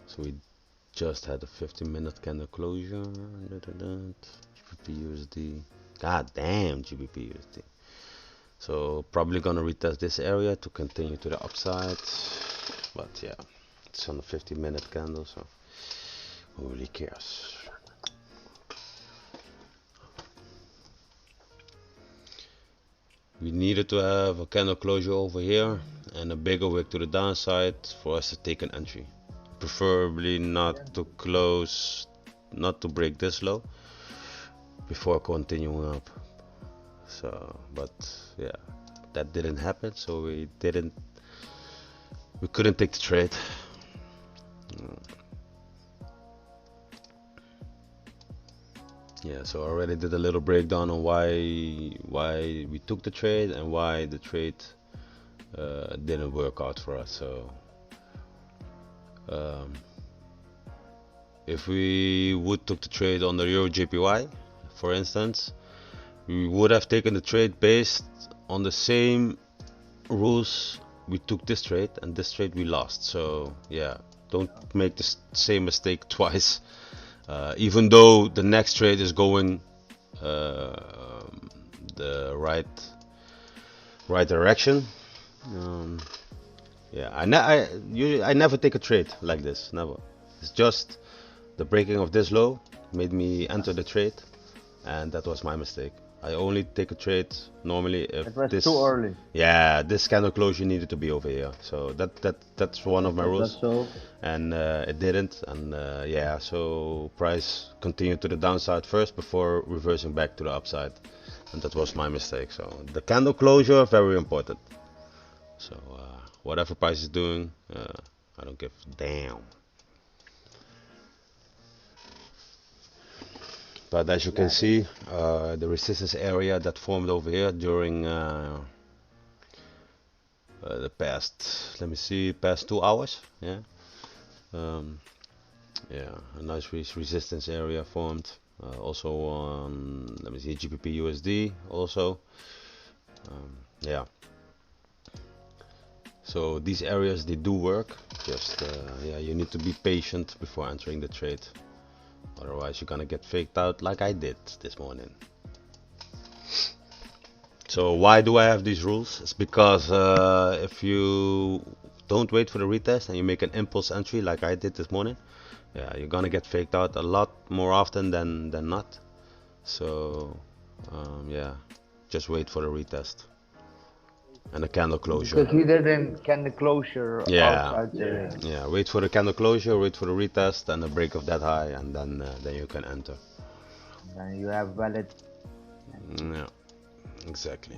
So we just had a 15-minute candle closure. GBP USD. God damn, GBP USD. So probably gonna retest this area to continue to the upside. But yeah, it's on a 15-minute candle, so who really cares? We needed to have a candle closure over here and a bigger wick to the downside for us to take an entry. Preferably not to close, not to break this low before continuing up. So, but yeah, that didn't happen, so we couldn't take the trade. Yeah, so I already did a little breakdown on why we took the trade and why the trade didn't work out for us. So um, if we would took the trade on the Euro JPY, for instance, we would have taken the trade based on the same rules we took this trade, and this trade we lost. So yeah, don't make the same mistake twice. Even though the next trade is going uh, the right direction. Um, yeah, I never take a trade like this. Never. It's just the breaking of this low made me enter the trade, and that was my mistake. I only take a trade normally if It was too this, early. yeah, this candle closure needed to be over here. So that's one of If my it was rules, so, and it didn't. And yeah, so price continued to the downside first before reversing back to the upside, and that was my mistake. So the candle closure very important. So whatever price is doing, I don't give a damn. But as you can yeah, see, the resistance area that formed over here during the past, let me see, past 2 hours. Yeah, um, yeah, a nice resistance area formed. Also on, let me see, GBP USD also. Yeah, so these areas they do work. Just yeah, you need to be patient before entering the trade. Otherwise, you're gonna get faked out like I did this morning. So why do I have these rules? It's because if you don't wait for the retest and you make an impulse entry like I did this morning, yeah, you're gonna get faked out a lot more often than not. So yeah, just wait for the retest and a candle closure. because he didn't can the closure Yeah, outside the ring. yeah. Wait for the candle closure, wait for the retest and a break of that high, and then you can enter. Then you have valid entry. Yeah, exactly.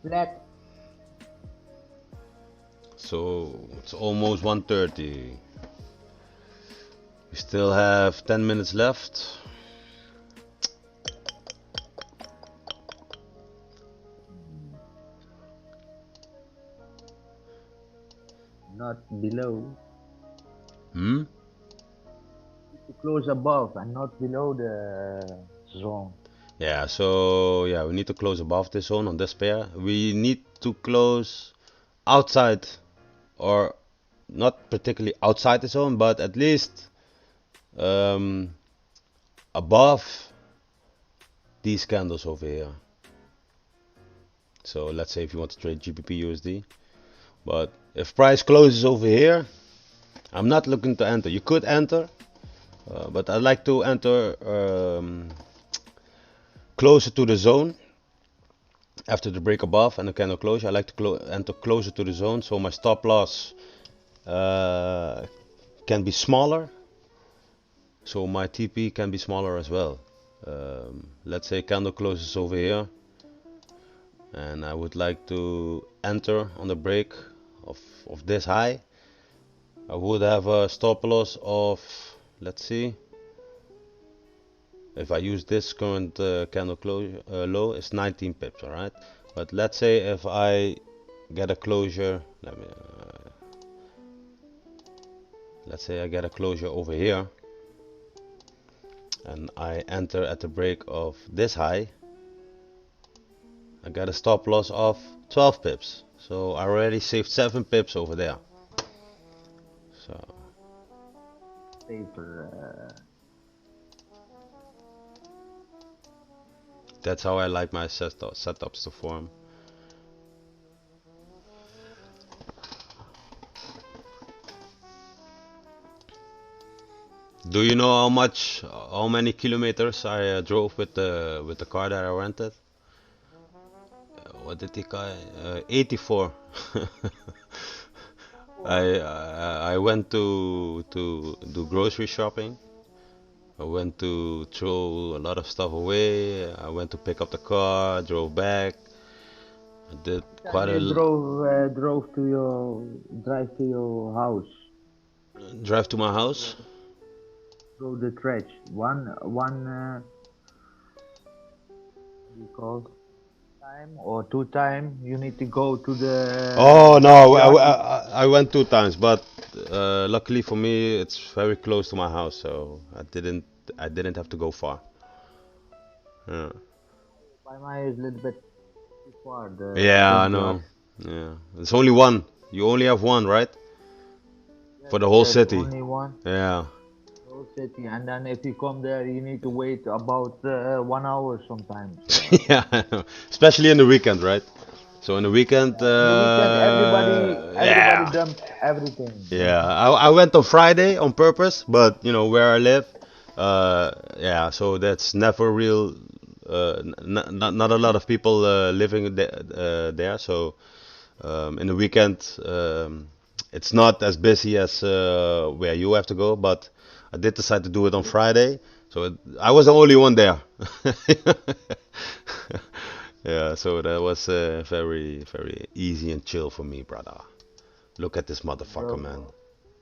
Flat. So it's almost 1:30. We still have 10 minutes left. Not below. Hmm? To close above and not below the zone. Yeah, so yeah, we need to close above this zone on this pair. We need to close outside, or not particularly outside the zone, but at least um, above these candles over here. So let's say if you want to trade GBP USD, but if price closes over here, I'm not looking to enter. You could enter, but I like to enter closer to the zone after the break above and the candle closure. I like to enter closer to the zone, so my stop loss uh, can be smaller, so my TP can be smaller as well. Let's say candle closes over here, and I would like to enter on the break of this high. I would have a stop loss of, let's see, if I use this current candle closure low, it's 19 pips, all right. But let's say if I get a closure, let's say I get a closure over here, and I enter at the break of this high, I got a stop loss of 12 pips. So I already saved 7 pips over there. So Safer. that's how I like my setups to form. Do you know how many kilometers I drove with the car that I rented? What did the guy? 84. I went to do grocery shopping. I went to throw a lot of stuff away. I went to pick up the car, drove back. I did Time quite you a drove to your drive to your house. drive to my house. through the trench. One what do you call time or two time you need to go to the Oh no, junkyard. I went 2 times, but luckily for me, it's very close to my house, so I didn't have to go far. Yeah, By my is a little bit too far the yeah, I junkyard. know. Yeah, it's only one. You only have one, right? Yes, For the whole yes, city. only one Yeah, whole city, and then if you come there, you need to wait about 1 hour sometimes. yeah, I know. Especially in the weekend, right? So in the weekend, In the weekend, everybody yeah, dumps everything. yeah. I went on Friday on purpose, but you know where I live, yeah. So that's never real. Not a lot of people living there. So in the weekend, it's not as busy as where you have to go. But I did decide to do it on Friday, so I was the only one there. Yeah, so that was very easy and chill for me, brother. Look at this motherfucker, Bro, man.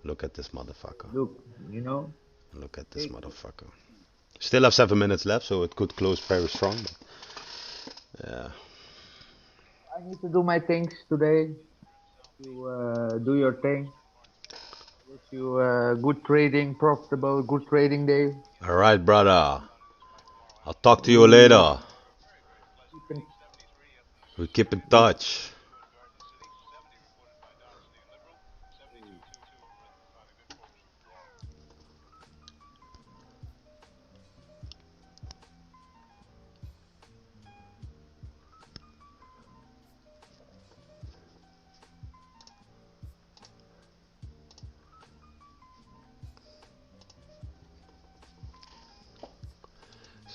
Look at this motherfucker. look, you know, Look at this take. motherfucker. Still have 7 minutes left, so it could close very strong. But yeah. I need to do my things today. You do your thing. Wish you good trading, profitable, good trading day. All right, brother. I'll talk to you We later. keep in We keep in we touch.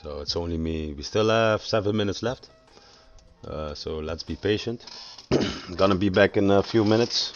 So it's only me. We still have 7 minutes left. So let's be patient. Gonna be back in a few minutes.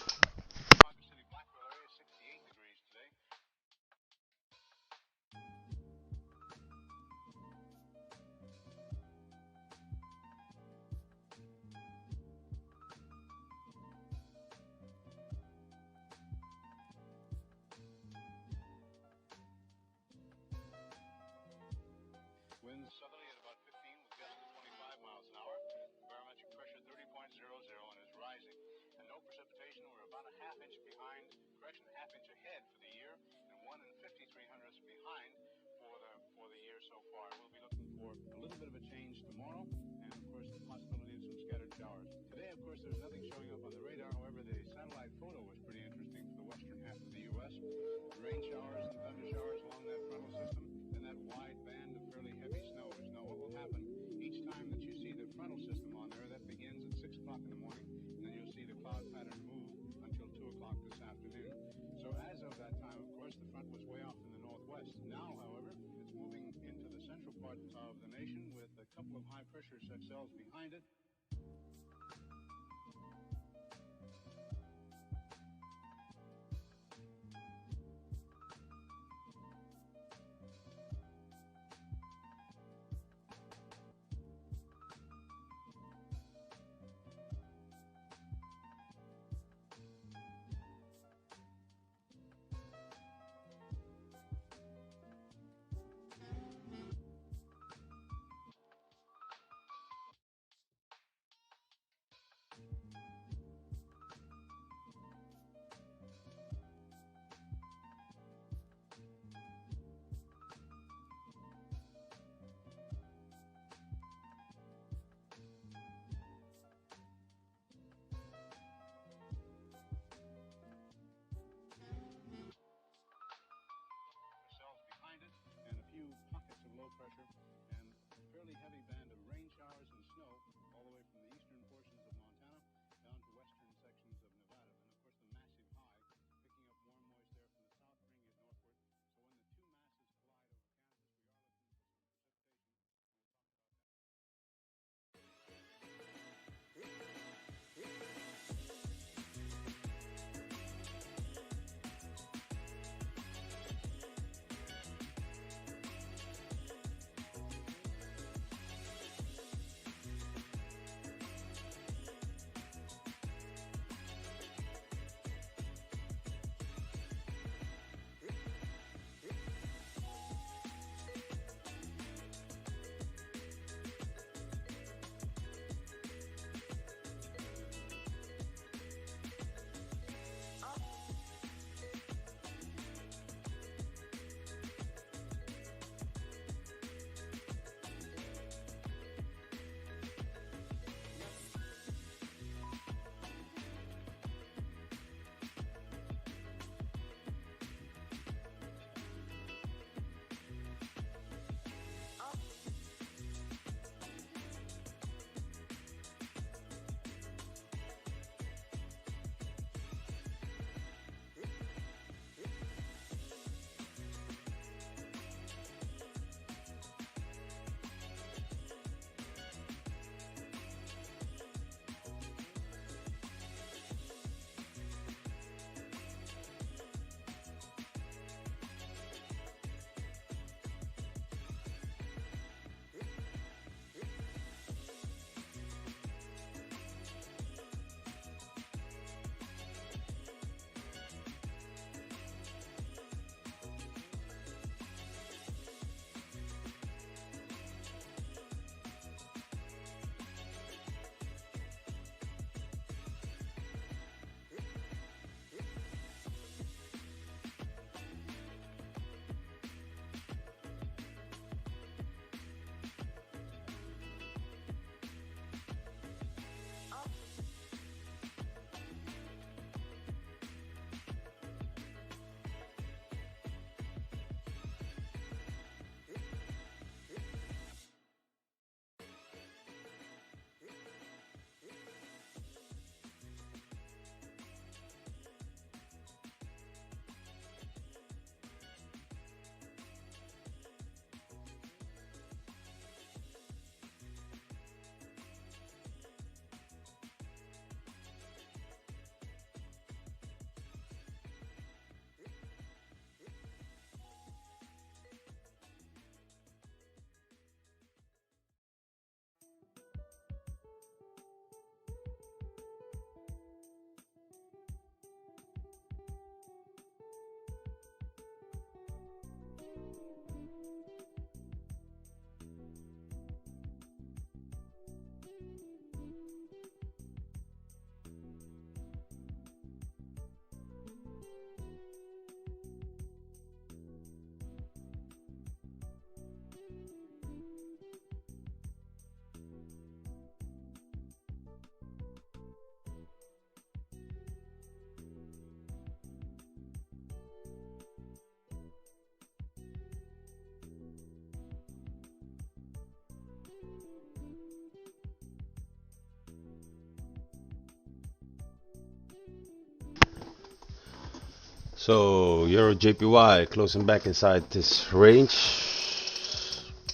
So Euro JPY closing back inside this range,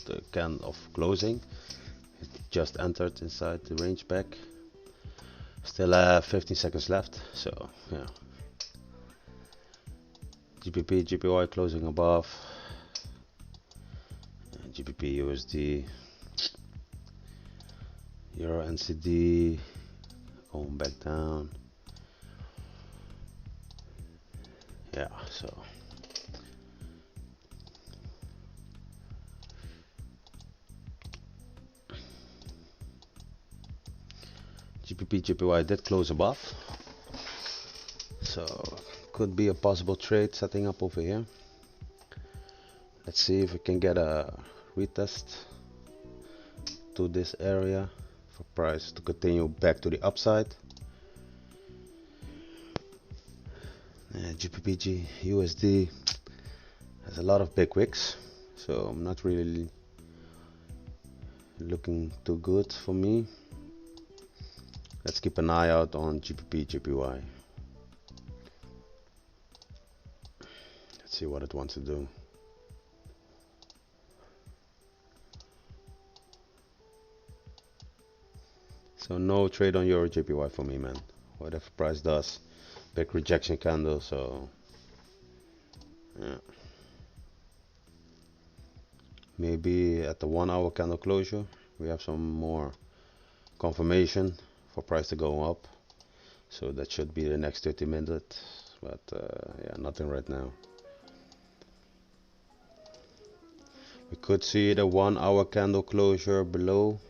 the can of closing. It just entered inside the range back. Still have 15 seconds left. So yeah. GBP JPY closing above. GBP USD. Euro NCD going back down. Yeah, so GBP JPY did close above, so could be a possible trade setting up over here. Let's see if we can get a retest to this area for price to continue back to the upside. GBP USD has a lot of big wicks, so I'm not really looking too good for me. Let's keep an eye out on GBP JPY. Let's see what it wants to do. So no trade on Euro JPY for me, man. Whatever price does, big rejection candle. So yeah, maybe at the 1 hour candle closure we have some more confirmation for price to go up. So that should be the next 30 minutes. But yeah, nothing right now. We could see the 1 hour candle closure below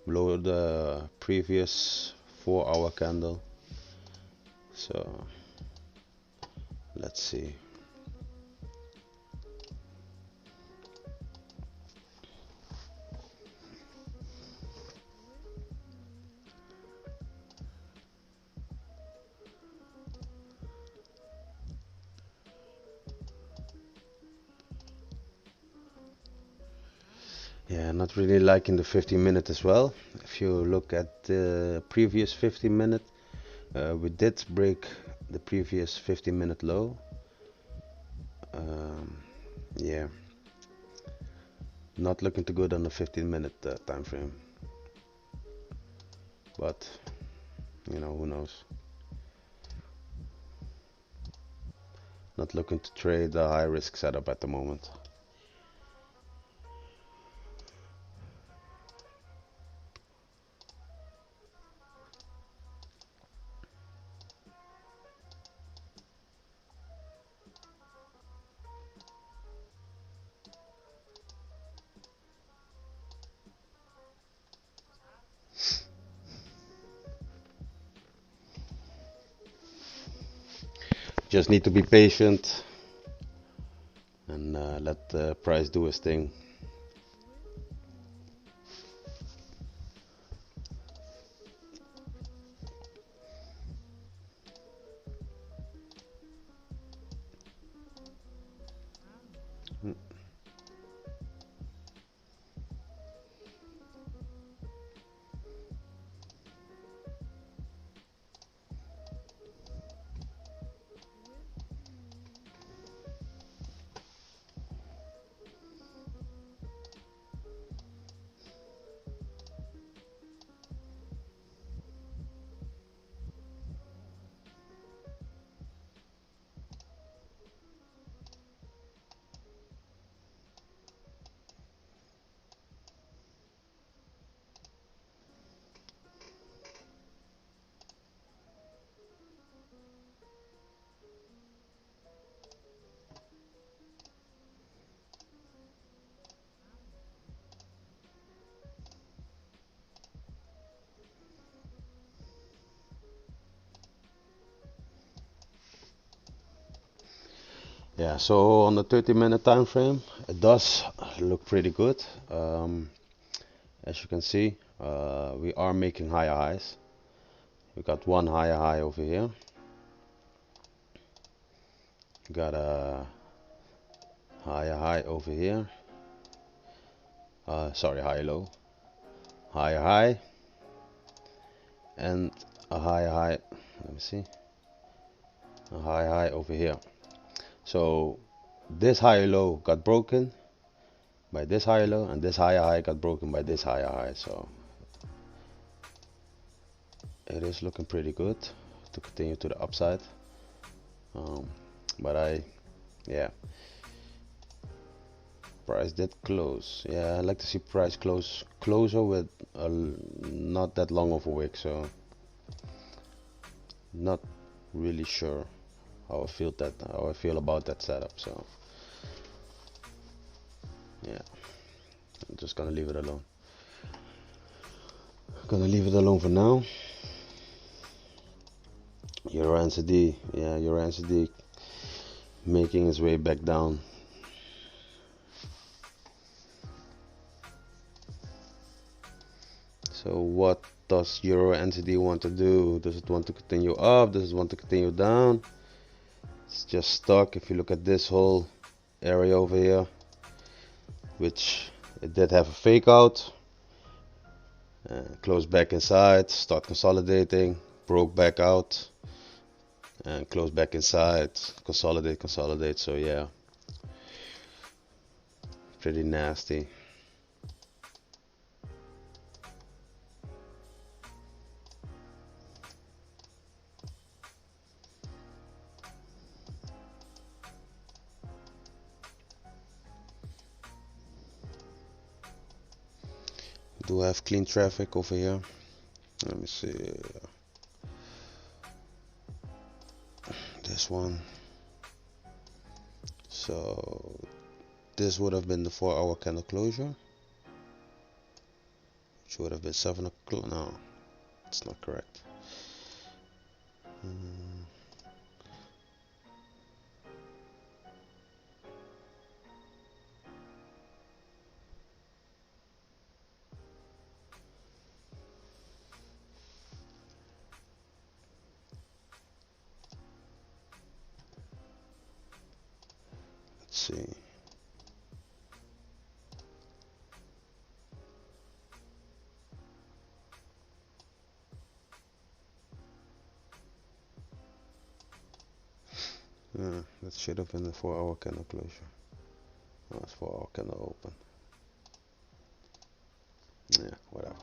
the previous 4 hour candle. So let's see. Yeah, not really liking the 15-minute as well. If you look at the previous 15-minute, we did break the previous 15-minute low. Yeah, not looking too good on the 15-minute time frame. But you know, who knows? Not looking to trade a high risk setup at the moment. Just need to be patient and let the price do its thing. Yeah, so on the 30-minute time frame, it does look pretty good. As you can see, we are making higher highs. We got one higher high over here. Got a higher high over here. Sorry, high low. Higher high. And a higher high. Let me see. A higher high over here. So this higher low got broken by this higher low, and this higher high got broken by this higher high. So it is looking pretty good to continue to the upside. But yeah, price did close. Yeah, I like to see price closer with not that long of a wick. So not really sure how I feel about that setup. So yeah, I'm just gonna leave it alone. Gonna leave it alone for now. Euro NZD, yeah, Euro NZD making its way back down. So what does Euro NZD want to do? Does it want to continue up? Does it want to continue down? It's just stuck. If you look at this whole area over here, which it did have a fake out, close back inside, start consolidating, broke back out, and close back inside, consolidate. So yeah, pretty nasty. Do I have clean traffic over here? Let me see. This one. So this would have been the 4-hour candle closure, which would have been 7 o'clock. No, it's not correct. Let's see. That should have been the 4-hour candle closure. Oh, it's 4-hour candle open. Yeah, whatever.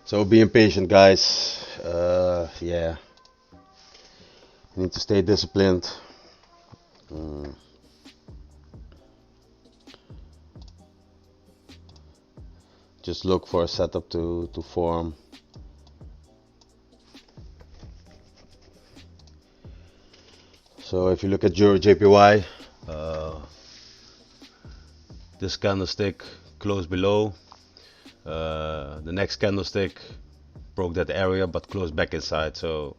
So being patient, guys. Yeah, you need to stay disciplined. Just look for a setup to form. So if you look at your JPY, this candlestick closed below. The next candlestick broke that area but closed back inside. So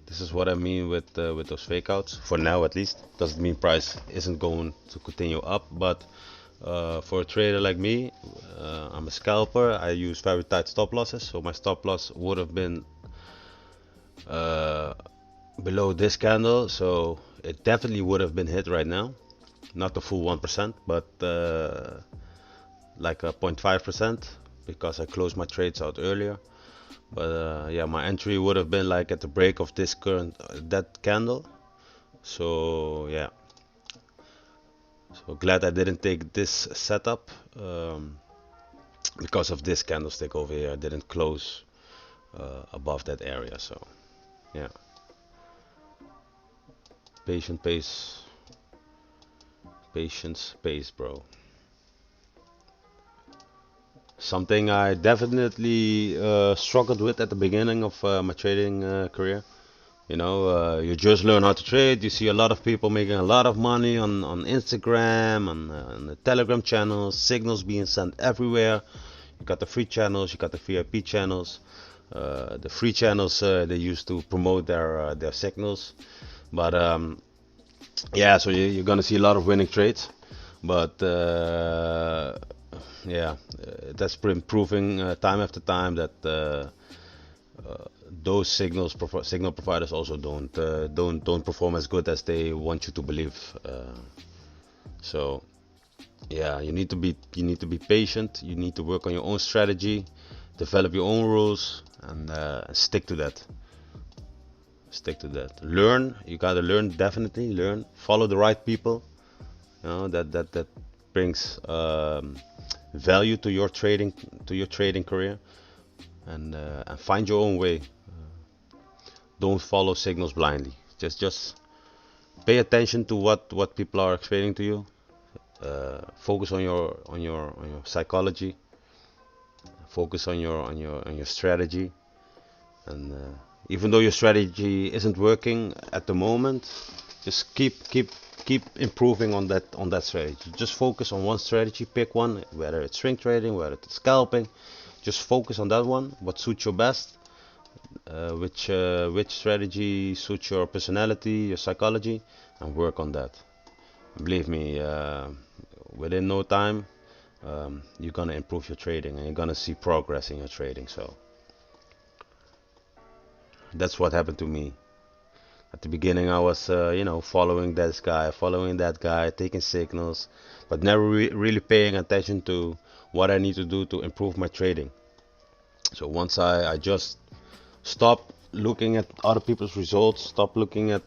this is what I mean with those fake outs. For now, at least, doesn't mean price isn't going to continue up. But for a trader like me, I'm a scalper. I use very tight stop losses. So my stop loss would have been below this candle. So it definitely would have been hit right now. Not the full 1%, but like a 0.5% because I closed my trades out earlier. But yeah, my entry would have been like at the break of this current that candle. So yeah, so glad I didn't take this setup because of this candlestick over here. I didn't close above that area. So yeah, patience pays, bro. Something I definitely struggled with at the beginning of my trading career. You know, you just learn how to trade. You see a lot of people making a lot of money on Instagram, on the Telegram channels, signals being sent everywhere. You got the free channels, you got the VIP channels. The free channels they used to promote their signals, but yeah, so you're gonna see a lot of winning trades, but yeah, that's been proving time after time that those signal providers also don't perform as good as they want you to believe. So yeah, you need to be patient. You need to work on your own strategy, develop your own rules, and stick to that. Stick to that. Learn. You gotta learn. Definitely learn. Follow the right people. You know that brings value to your trading career, and find your own way. Don't follow signals blindly. Just pay attention to what people are explaining to you. Focus on your psychology. Focus on your strategy, and even though your strategy isn't working at the moment, just keep improving on that strategy. Just focus on one strategy. Pick one, whether it's swing trading, whether it's scalping. Just focus on that one. What suits your best? Which strategy suits your personality, your psychology, and work on that. Believe me, within no time, you're gonna improve your trading and you're gonna see progress in your trading. So that's what happened to me. At the beginning, I was, following this guy, following that guy, taking signals, but never really paying attention to what I need to do to improve my trading. So once I just stopped looking at other people's results, stopped looking at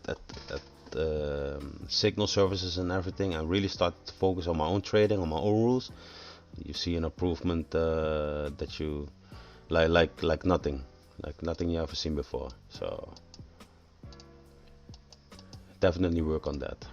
signal services and everything, and really started to focus on my own trading, on my own rules, you see an improvement that you like nothing you ever seen before. So definitely work on that.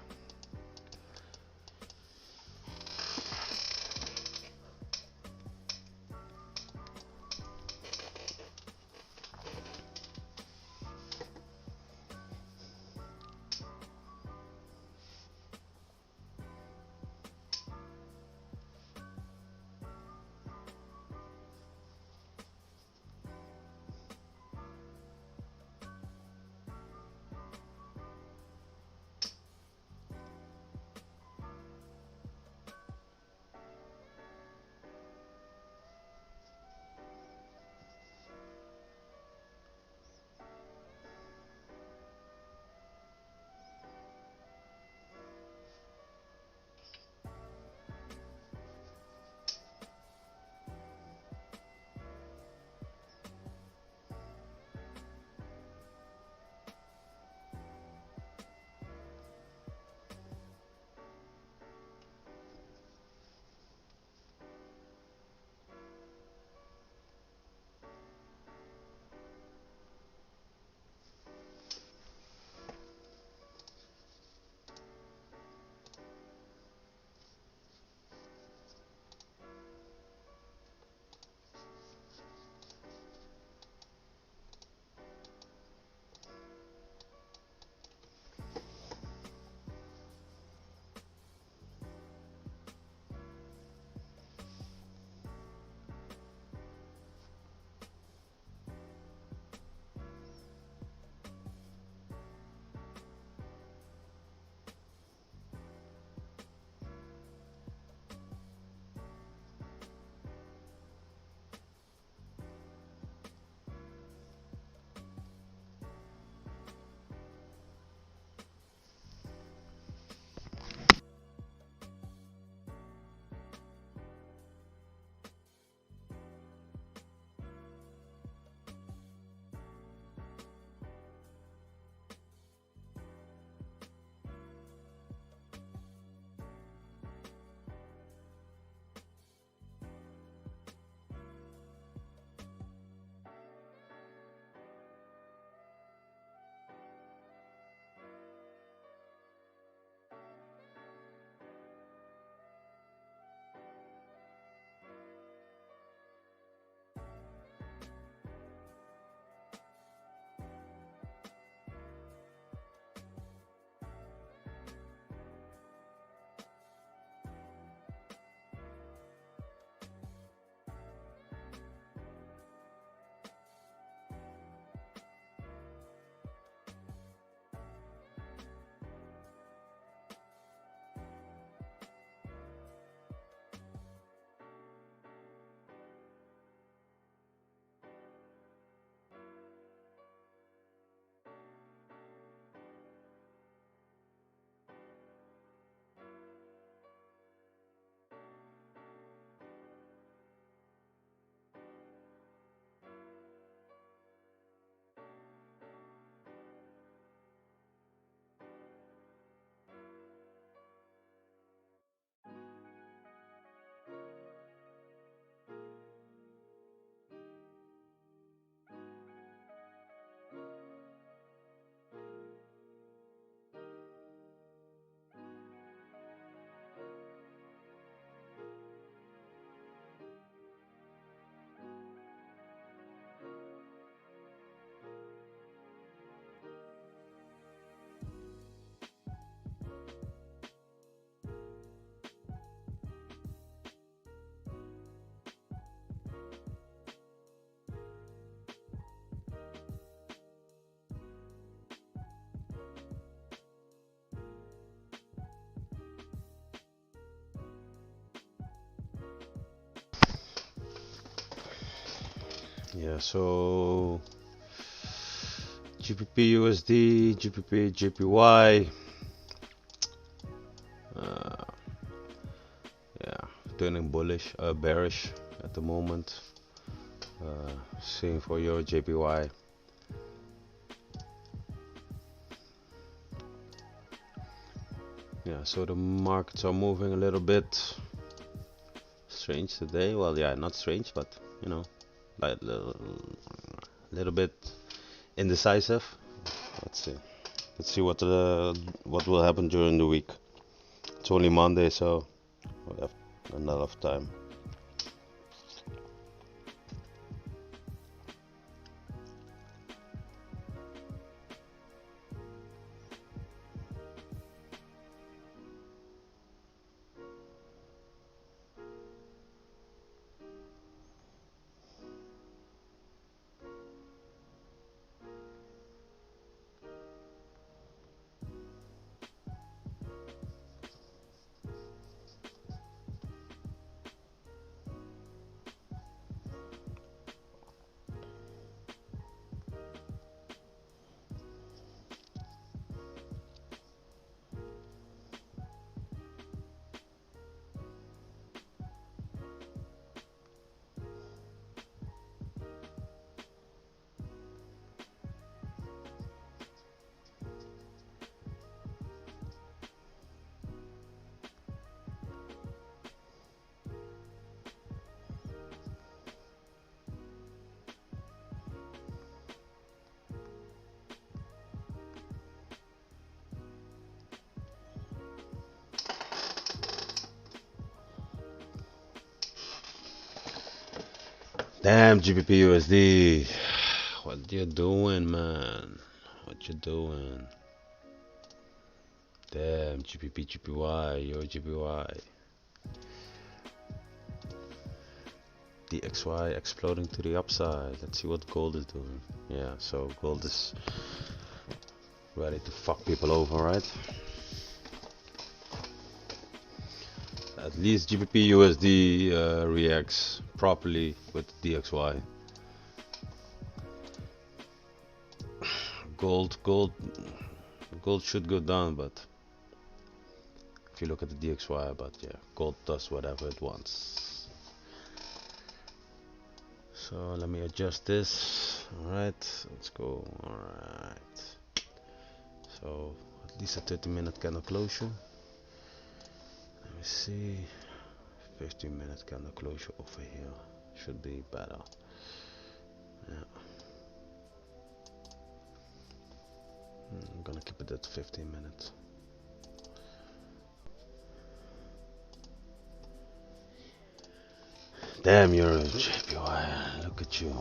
Yeah, so GBP USD, GBP JPY. Uh, yeah, turning bullish, bearish at the moment. Same for your JPY. Yeah, so the markets are moving a little bit strange today. Well, yeah, not strange, but you know, like little bit indecisive. Let's see. Let's see what will happen during the week. It's only Monday, so we have enough time. Damn, GBP USD. What you doing, man? What you doing? Damn, GBP GPY, yo GPY. DXY exploding to the upside. Let's see what gold is doing. Yeah, so gold is ready to fuck people over, right? At least GBP USD reacts properly with DXY. Gold should go down, but if you look at the DXY, but yeah, gold does whatever it wants. So let me adjust this. Alright, let's go. Alright. So at least a 30-minute candle closure. Let me see. 15-minute candle closure over here. Should be better. Yeah. I'm gonna keep it at 15 minutes. Damn, you're a JPY. Look at you.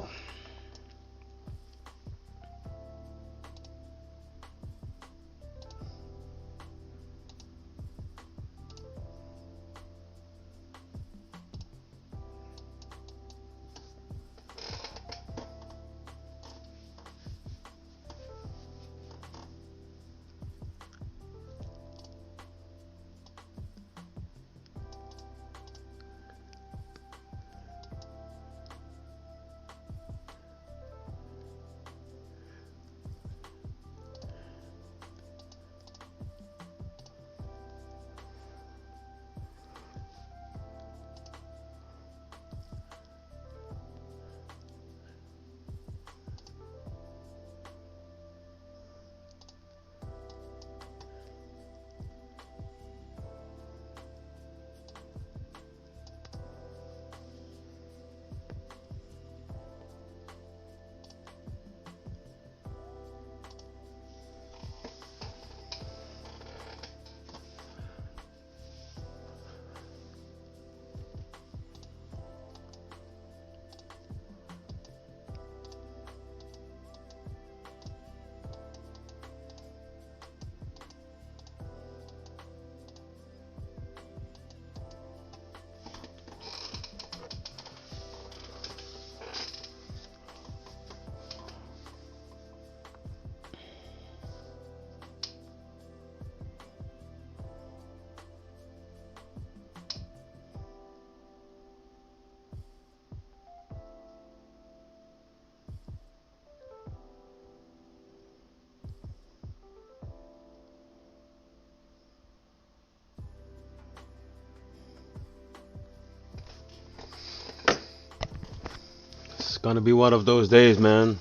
gonna be one of those days, man.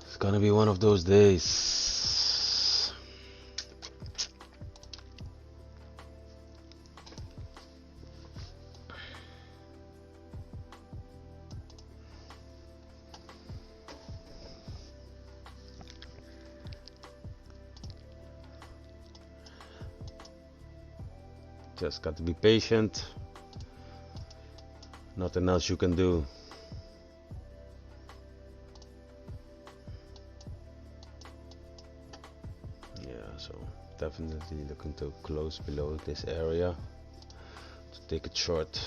It's gonna be one of those days. Just got to be patient. Nothing else you can do. Yeah, so definitely looking to close below this area to take it short.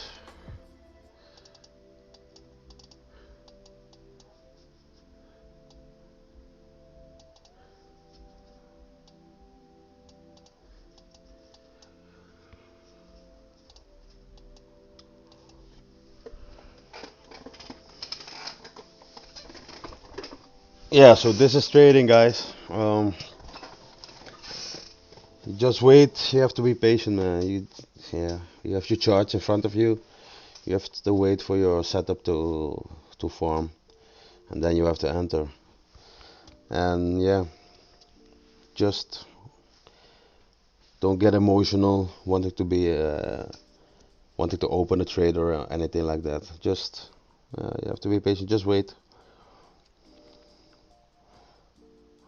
Yeah, so this is trading, guys. You just wait. You have to be patient, man. You have your charts in front of you. You have to wait for your setup to form, and then you have to enter. And yeah, just don't get emotional wanting to open a trade or anything like that. Just you have to be patient. Just wait.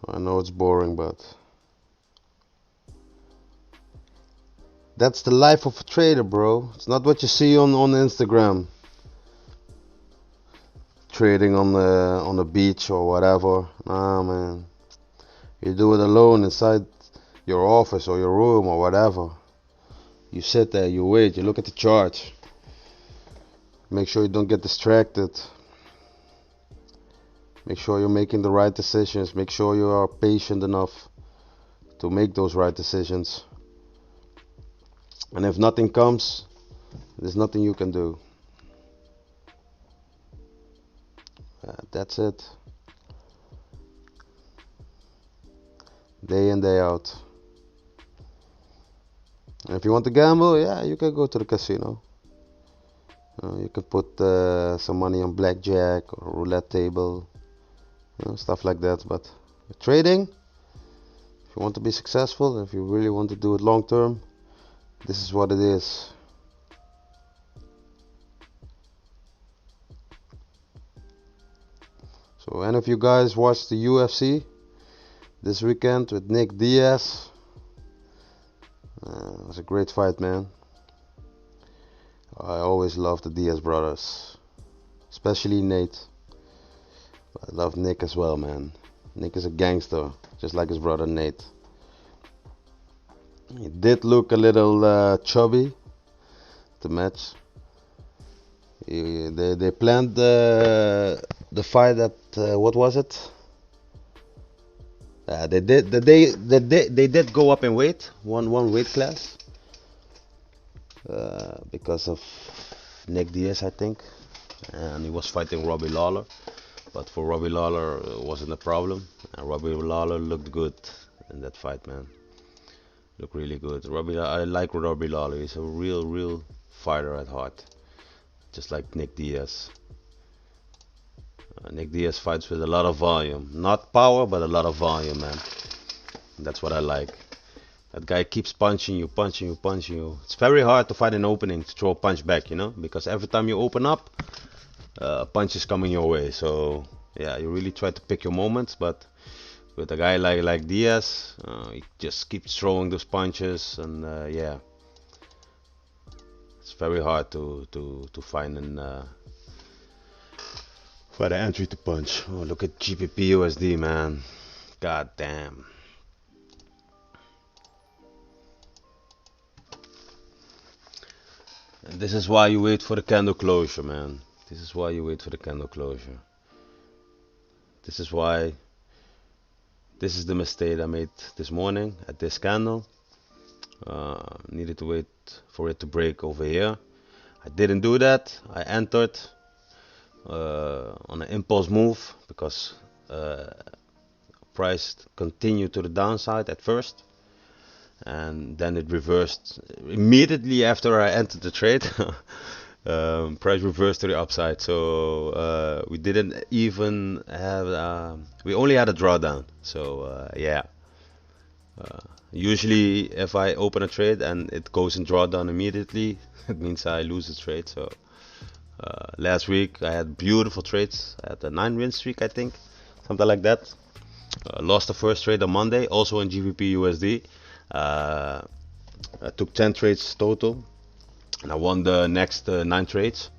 I know it's boring, but that's the life of a trader, bro. It's not what you see on Instagram. Trading on the beach or whatever. Nah, man. You do it alone inside your office or your room or whatever. You sit there, you wait, you look at the chart. Make sure you don't get distracted. Make sure you're making the right decisions. Make sure you are patient enough to make those right decisions. And if nothing comes, there's nothing you can do. That's it. Day in, day out. And if you want to gamble, yeah, you can go to the casino. You can put some money on blackjack or roulette table, stuff like that. But trading, if you want to be successful, if you really want to do it long term, this is what it is. So any of you guys watched the UFC this weekend with Nick Diaz? It was a great fight, man. I always loved the Diaz brothers, especially Nate. I love Nick as well, man. Nick is a gangster, just like his brother Nate. He did look a little chubby, the match. They planned the fight at what was it? They did go up in weight, one weight class, because of Nick Diaz, I think, and he was fighting Robbie Lawler. But for Robbie Lawler, it wasn't a problem. And Robbie Lawler looked good in that fight, man. Looked really good. I like Robbie Lawler. He's a real fighter at heart, just like Nick Diaz. Nick Diaz fights with a lot of volume, not power, but a lot of volume, man. And that's what I like. That guy keeps punching you, punching you, punching you. It's very hard to find an opening to throw a punch back, because every time you open up, a punch is coming your way. So yeah, you really try to pick your moments. But with a guy like Diaz, he just keeps throwing those punches, and yeah, it's very hard to find an entry to punch. Oh, look at GBP USD, man. God damn. And this is why you wait for the candle closure, man. This is why you wait for the candle closure. This is why. This is the mistake I made this morning at this candle. Needed to wait for it to break over here. I didn't do that. I entered on an impulse move because price continued to the downside at first, and then it reversed immediately after I entered the trade. Price reversed to the upside, so we didn't even have we only had a drawdown. So yeah, usually if I open a trade and it goes in drawdown immediately, it means I lose the trade. So last week I had beautiful trades. I had a 9 win streak, I think, something like that. Lost the first trade on Monday, also in GBP USD. I took 10 trades total, and I won the next 9 trades.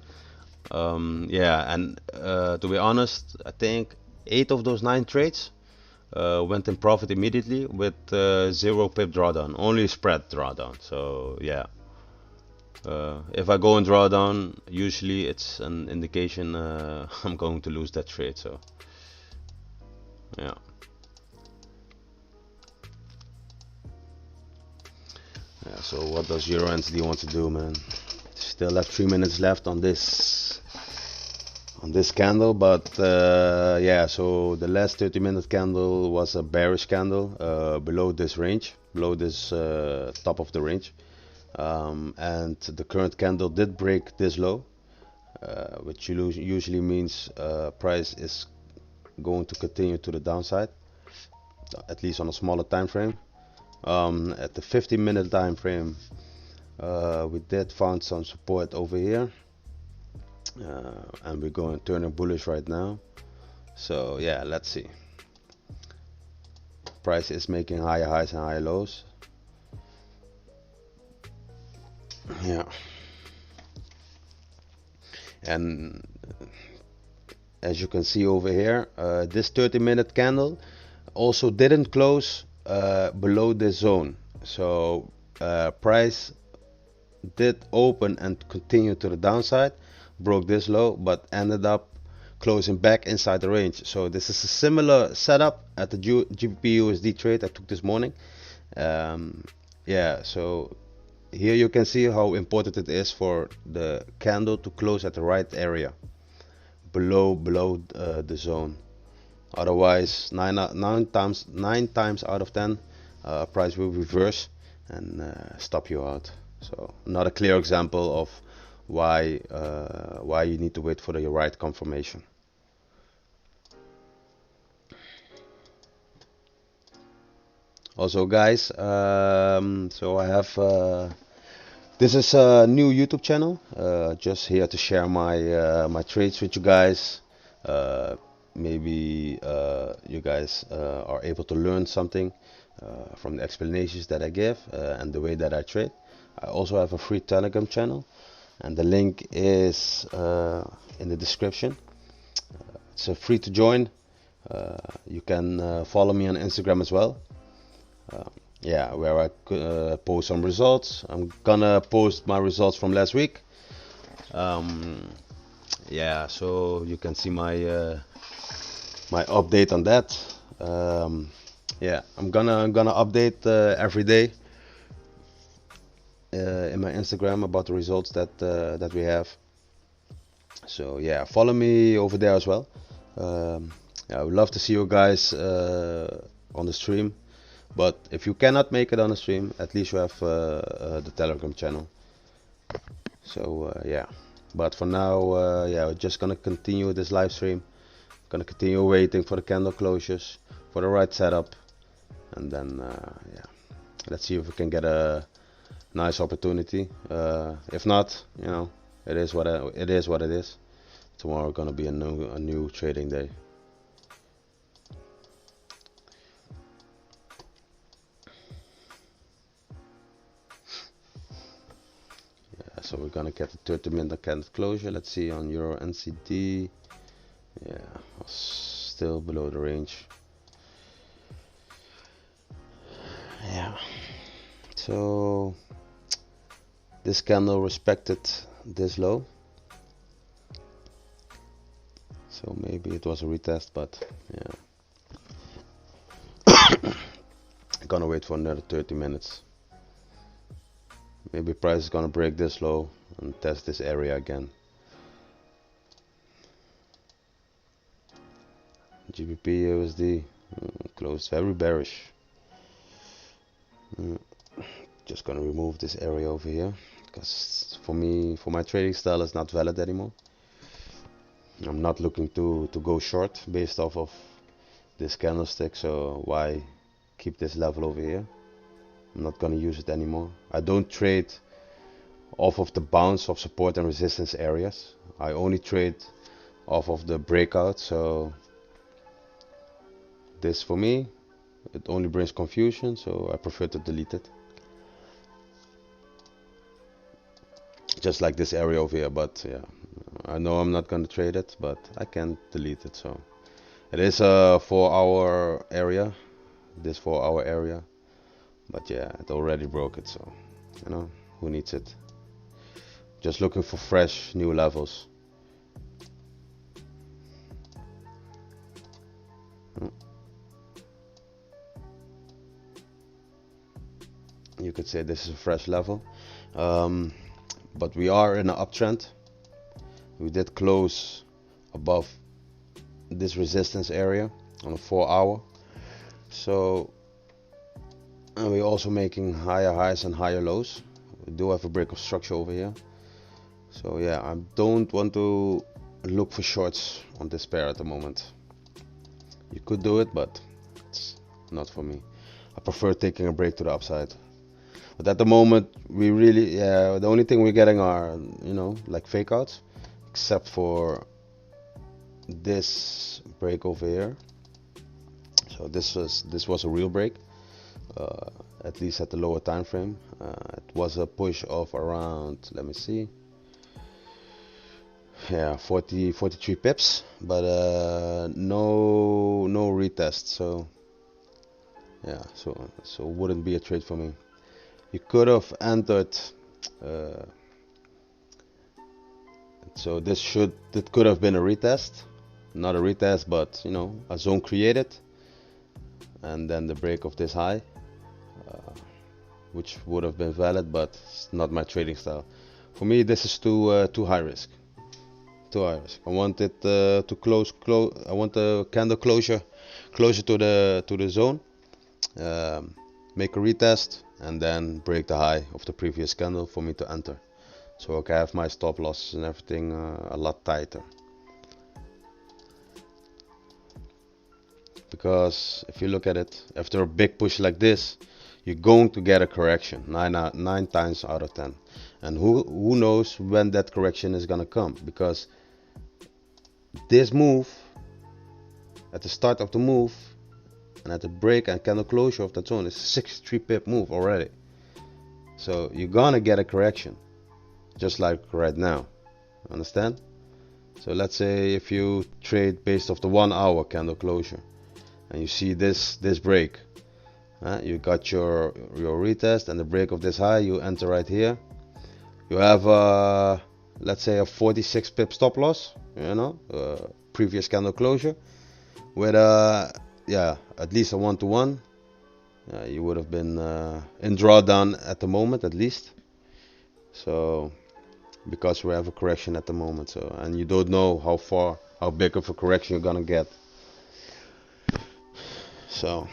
Yeah, and to be honest, I think 8 of those 9 trades went in profit immediately with 0 pip drawdown, only spread drawdown. So yeah, if I go in drawdown, usually it's an indication I'm going to lose that trade. So yeah. Yeah, so what does Euro entity want to do, man? Still have 3 minutes left on this candle, but yeah, so the last 30-minute candle was a bearish candle below this range, below this top of the range, and the current candle did break this low, which usually means price is going to continue to the downside, at least on a smaller time frame. At the 50-minute time frame, we did found some support over here, and we're going turning bullish right now. So yeah, let's see. Price is making higher highs and higher lows. Yeah, and as you can see over here, this 30-minute candle also didn't close below this zone. So price did open and continue to the downside, broke this low, but ended up closing back inside the range. So this is a similar setup at the GBP USD trade I took this morning. Yeah, so here you can see how important it is for the candle to close at the right area, below the zone. Otherwise, nine times out of 10, price will reverse and stop you out. So not a clear example of why you need to wait for the right confirmation. Also, guys, so I have this is a new YouTube channel. Just here to share my trades with you guys. Maybe you guys are able to learn something from the explanations that I give and the way that I trade. I also have a free Telegram channel, and the link is in the description. It's free to join. You can follow me on Instagram as well. Yeah, where I post some results. I'm gonna post my results from last week. Yeah, so you can see my update on that. Yeah, I'm gonna update every day in my Instagram about the results that we have. So yeah, follow me over there as well. Yeah, I would love to see you guys on the stream. But if you cannot make it on the stream, at least you have the Telegram channel. So yeah. But for now, yeah, we're just gonna continue this live stream. Gonna continue waiting for the candle closures, for the right setup, and then yeah, let's see if we can get a nice opportunity. If not, you know, it is what it is. Tomorrow gonna be a new trading day. So we're gonna get the 30-minute candle closure. Let's see on Euro NCD. Yeah, still below the range. Yeah. So this candle respected this low. So maybe it was a retest, but yeah. Gonna wait for another 30 minutes. Maybe price is gonna break this low and test this area again. GBP USD closed very bearish. Just gonna remove this area over here because for me, for my trading style, is not valid anymore. I'm not looking to go short based off of this candlestick, so why keep this level over here? I'm not gonna use it anymore. I don't trade off of the bounce of support and resistance areas. I only trade off of the breakout, so this for me, it only brings confusion, so I prefer to delete it. Just like this area over here, but yeah, I know I'm not gonna trade it, but I can delete it. So it is a 4-hour area, this 4-hour area, but yeah, it already broke it, so you know, who needs it? Just looking for fresh new levels. You could say this is a fresh level, but we are in an uptrend. We did close above this resistance area on a 4-hour, so, and we're also making higher highs and higher lows. We do have a break of structure over here, so yeah, I don't want to look for shorts on this pair at the moment. You could do it, but it's not for me. I prefer taking a break to the upside. But at the moment, we really, yeah, the only thing we're getting are, you know, like fake outs, except for this break over here. So this was a real break, at least at the lower time frame. It was a push of around, let me see, yeah, 43 pips, but no retest. So yeah, so wouldn't be a trade for me. You could have entered, so it could have been a retest, not a retest, but you know, a zone created, and then the break of this high, which would have been valid, but it's not my trading style. For me, this is too high risk. Too high risk. I want it to close. I want the candle closer to the zone. Make a retest and then break the high of the previous candle for me to enter, so I can have my stop losses and everything a lot tighter. Because if you look at it, after a big push like this, you're going to get a correction 9 times out of 10, and who knows when that correction is gonna come, because this move at the start of the move and at the break and candle closure of that zone is a 63 pip move already. So you're gonna get a correction, just like right now. Understand? So let's say if you trade based off the 1-hour candle closure, and you see this break, you got your retest and the break of this high, you enter right here. You have let's say a 46 pip stop loss, you know, previous candle closure, with yeah, at least a 1-to-1. You would have been in drawdown at the moment, at least. So because we have a correction at the moment, so, and you don't know how big of a correction you're gonna get. So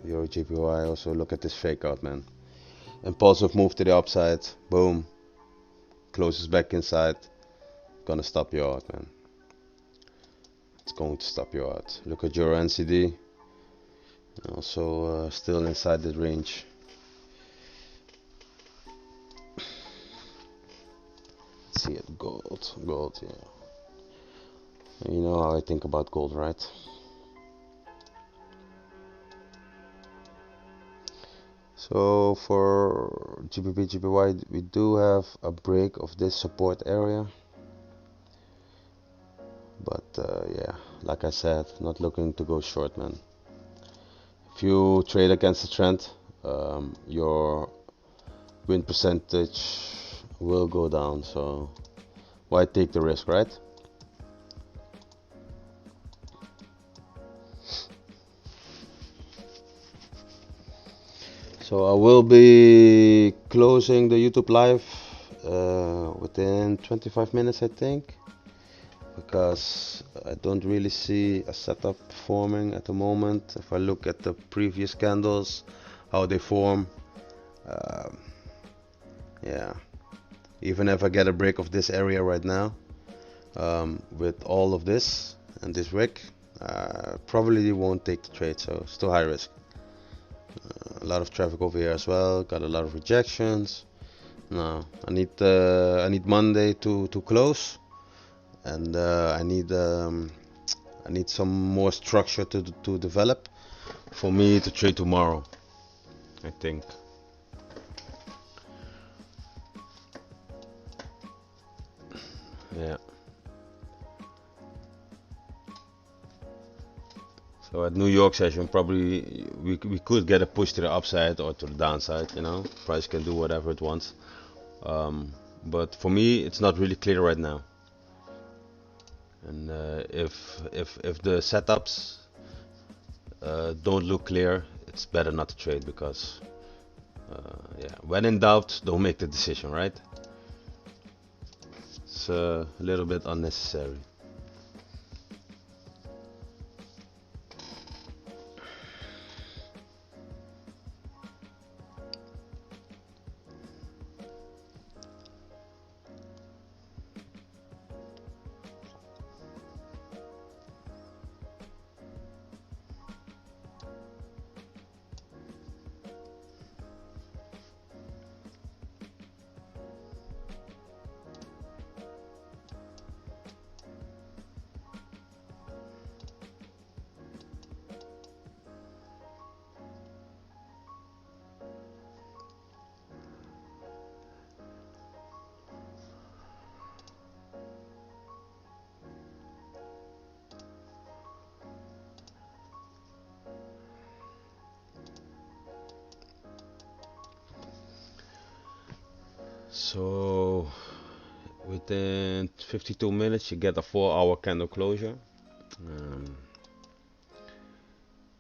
Euro JPY, also look at this fake out, man. Impulsive move to the upside, boom, closes back inside, gonna stop you out, man. It's going to stop you out. Look at your NCD, also still inside the range. Let's see it, gold, yeah. You know how I think about gold, right? So for GBP, GBY, we do have a break of this support area, but yeah, like I said, not looking to go short, man. If you trade against the trend, your win percentage will go down, so why take the risk, right? So I will be closing the YouTube live within 25 minutes, I think. because I don't really see a setup forming at the moment. If I look at the previous candles, how they form, um, yeah, even if I get a break of this area right now, with all of this and this wick, probably won't take the trade, so still high risk. A lot of traffic over here as well, got a lot of rejections. No, I need Monday to close, and I need some more structure to develop for me to trade tomorrow, I think. Yeah. So at New York session, probably we could get a push to the upside or to the downside. You know, price can do whatever it wants. Um, but for me, it's not really clear right now. And if the setups don't look clear, it's better not to trade because yeah, when in doubt, don't make the decision, right? It's a little bit unnecessary. So within 52 minutes, you get a 4-hour candle closure. Um,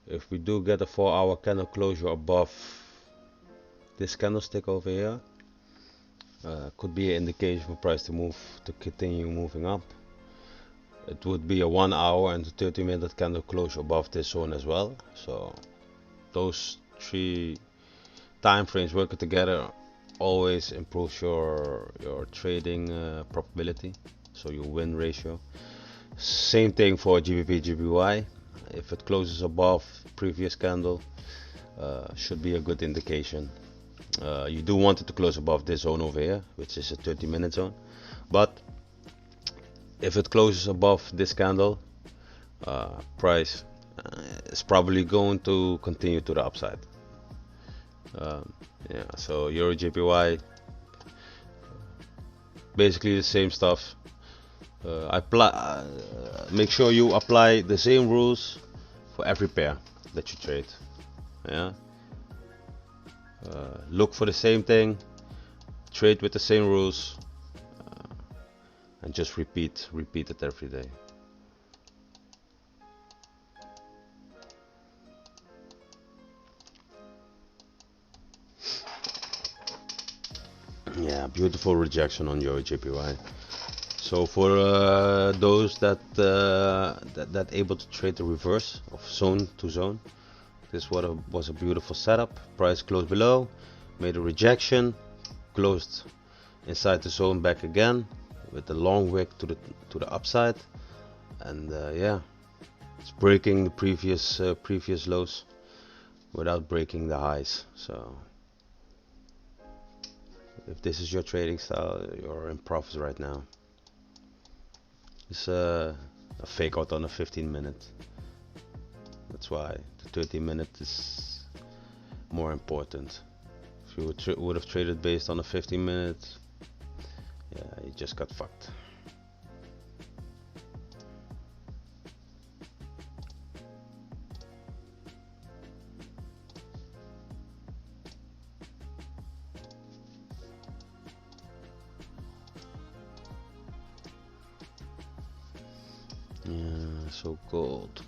if we do get a 4-hour candle closure above this candlestick over here, could be an indication for price to continue moving up. It would be a 1 hour and a 30-minute candle closure above this zone as well. So those three time frames working together always improves your trading probability, so your win ratio. Same thing for GBP GBY. If it closes above previous candle, should be a good indication. You do want it to close above this zone over here, which is a 30-minute zone, but if it closes above this candle, price is probably going to continue to the upside. Yeah, so Euro JPY, basically the same stuff. Make sure you apply the same rules for every pair that you trade. Yeah. Look for the same thing, trade with the same rules, and just repeat it every day. Yeah, beautiful rejection on your JPY. So for those that able to trade the reverse of zone to zone, this was a beautiful setup. Price closed below, made a rejection, closed inside the zone back again with a long wick to the upside, and yeah, it's breaking the previous lows without breaking the highs. So if this is your trading style, you're in profits right now. It's a fake out on a 15-minute. That's why the 30-minute is more important. If you would have traded based on a 15-minute, yeah, you just got fucked. Yeah, so gold.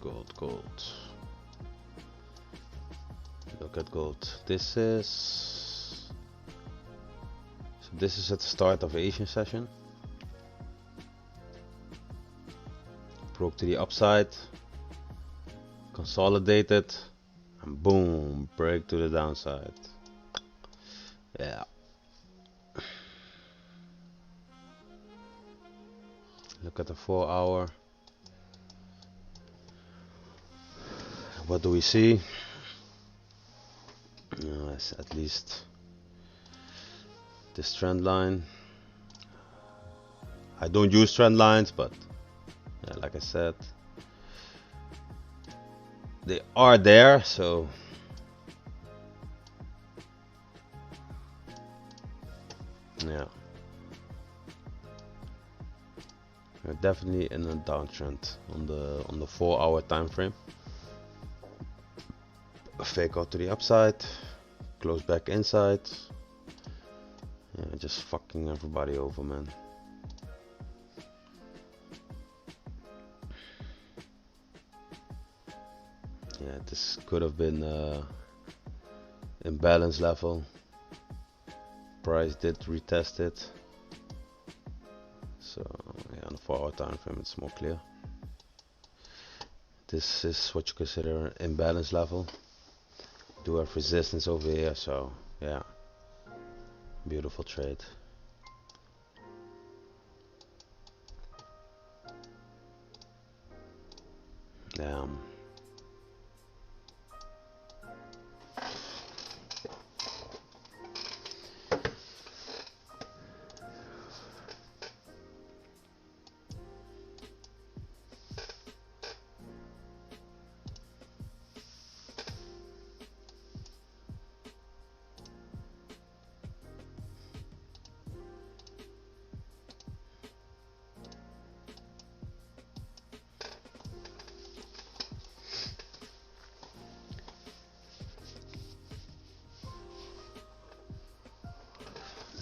Look at gold. This is at the start of Asian session. broke to the upside, consolidated, and boom, break to the downside. Yeah. Look at the 4 hour. What do we see? It's at least this trend line. I don't use trend lines, but yeah, like I said, they are there, so yeah, we're definitely in a downtrend on the 4 hour time frame. A fake out to the upside, close back inside. Yeah, just fucking everybody over, man. Yeah, this could have been imbalance level. Price did retest it, so yeah, on the 4 hour time frame it's more clear. This is what you consider an imbalance level. Do have resistance over here, so yeah, beautiful trade. Damn.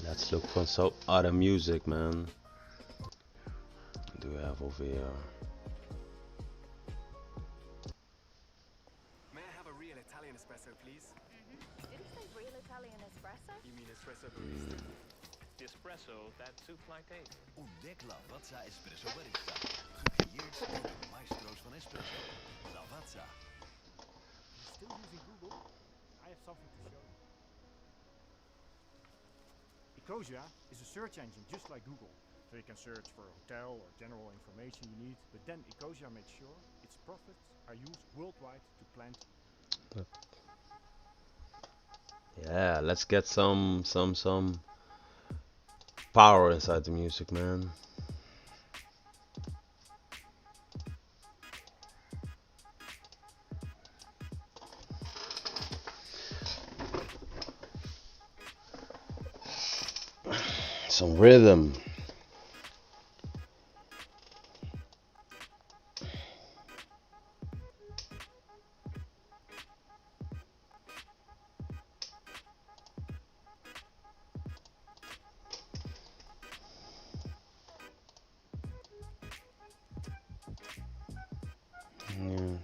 Let's look for some other music, man. What do we have over here? May I have a real Italian espresso, please? Did you say real Italian espresso? You mean espresso barista? Espresso, that's soup like taste. Ontdek Lavazza Espresso Barista. Gecreëerd door de maestro's van espresso. Lavazza. Still using Google? I have something to show you. Ecosia is a search engine just like Google. So you can search for a hotel or general information you need, but then Ecosia makes sure its profits are used worldwide to plant. Yeah, let's get some power inside the music, man. Some rhythm. Yeah.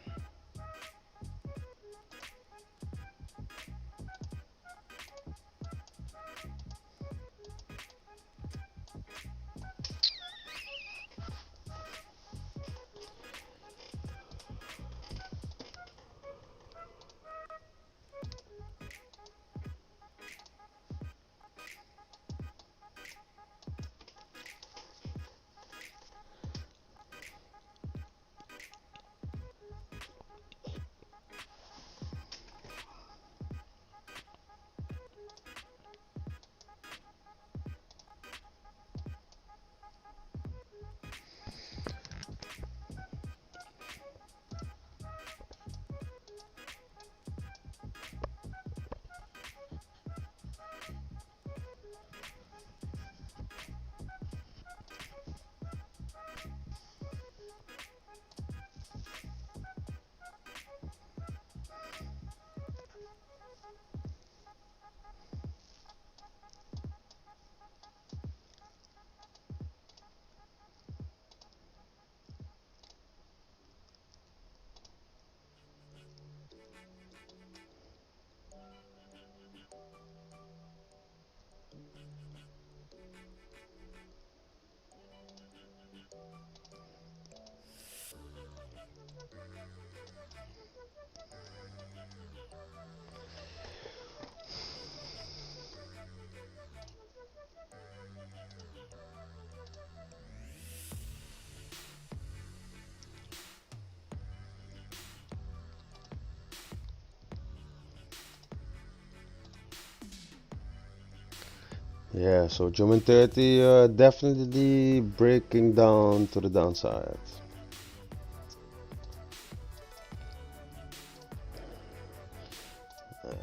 Yeah, so German 30 definitely breaking down to the downside.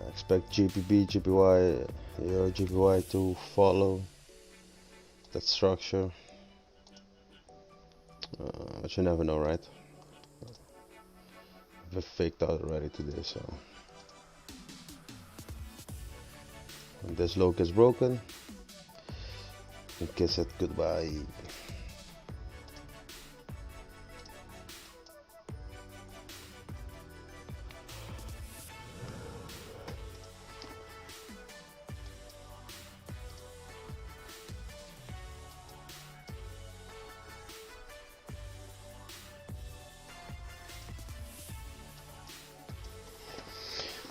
Expect GPB, GPY, GPY to follow that structure. But you never know, right? We faked out already today, so when this low gets broken, we kiss it goodbye.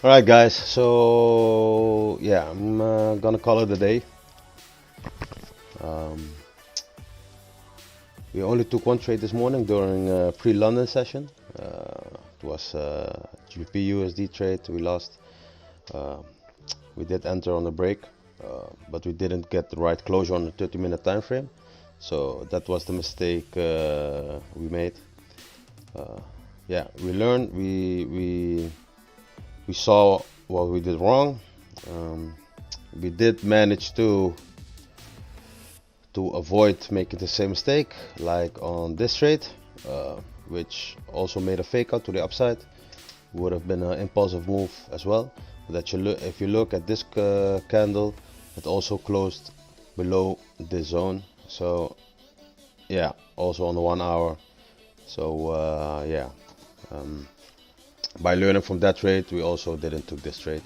All right, guys. So yeah, I'm gonna call it a day. Um, we only took one trade this morning during pre-London session. It was GBP USD trade. We lost. Uh, we did enter on the break, but we didn't get the right closure on the 30-minute time frame. So that was the mistake we made. Yeah, we learned. We saw what we did wrong. We did manage to avoid making the same mistake like on this trade, which also made a fake out to the upside. Would have been an impulsive move as well. That if you look at this candle, it also closed below this zone. So yeah, also on the 1 hour. So yeah, by learning from that trade, we also didn't took this trade,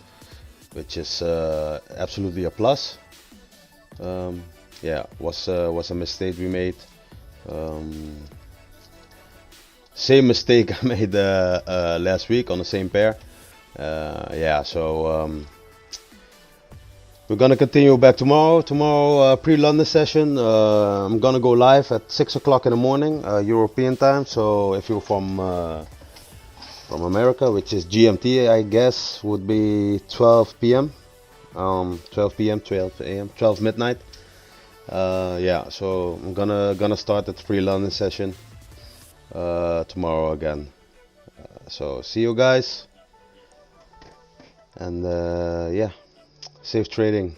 which is absolutely a plus. Yeah, was a mistake we made. Same mistake I made last week on the same pair. Yeah, so we're gonna continue back tomorrow. Tomorrow, pre-London session. I'm gonna go live at 6 o'clock in the morning, European time. So if you're from America, which is GMT, I guess, would be 12 p.m. 12 p.m., 12 a.m., 12 midnight. Yeah, so I'm gonna start the pre-London session tomorrow again. So see you guys, and yeah, safe trading.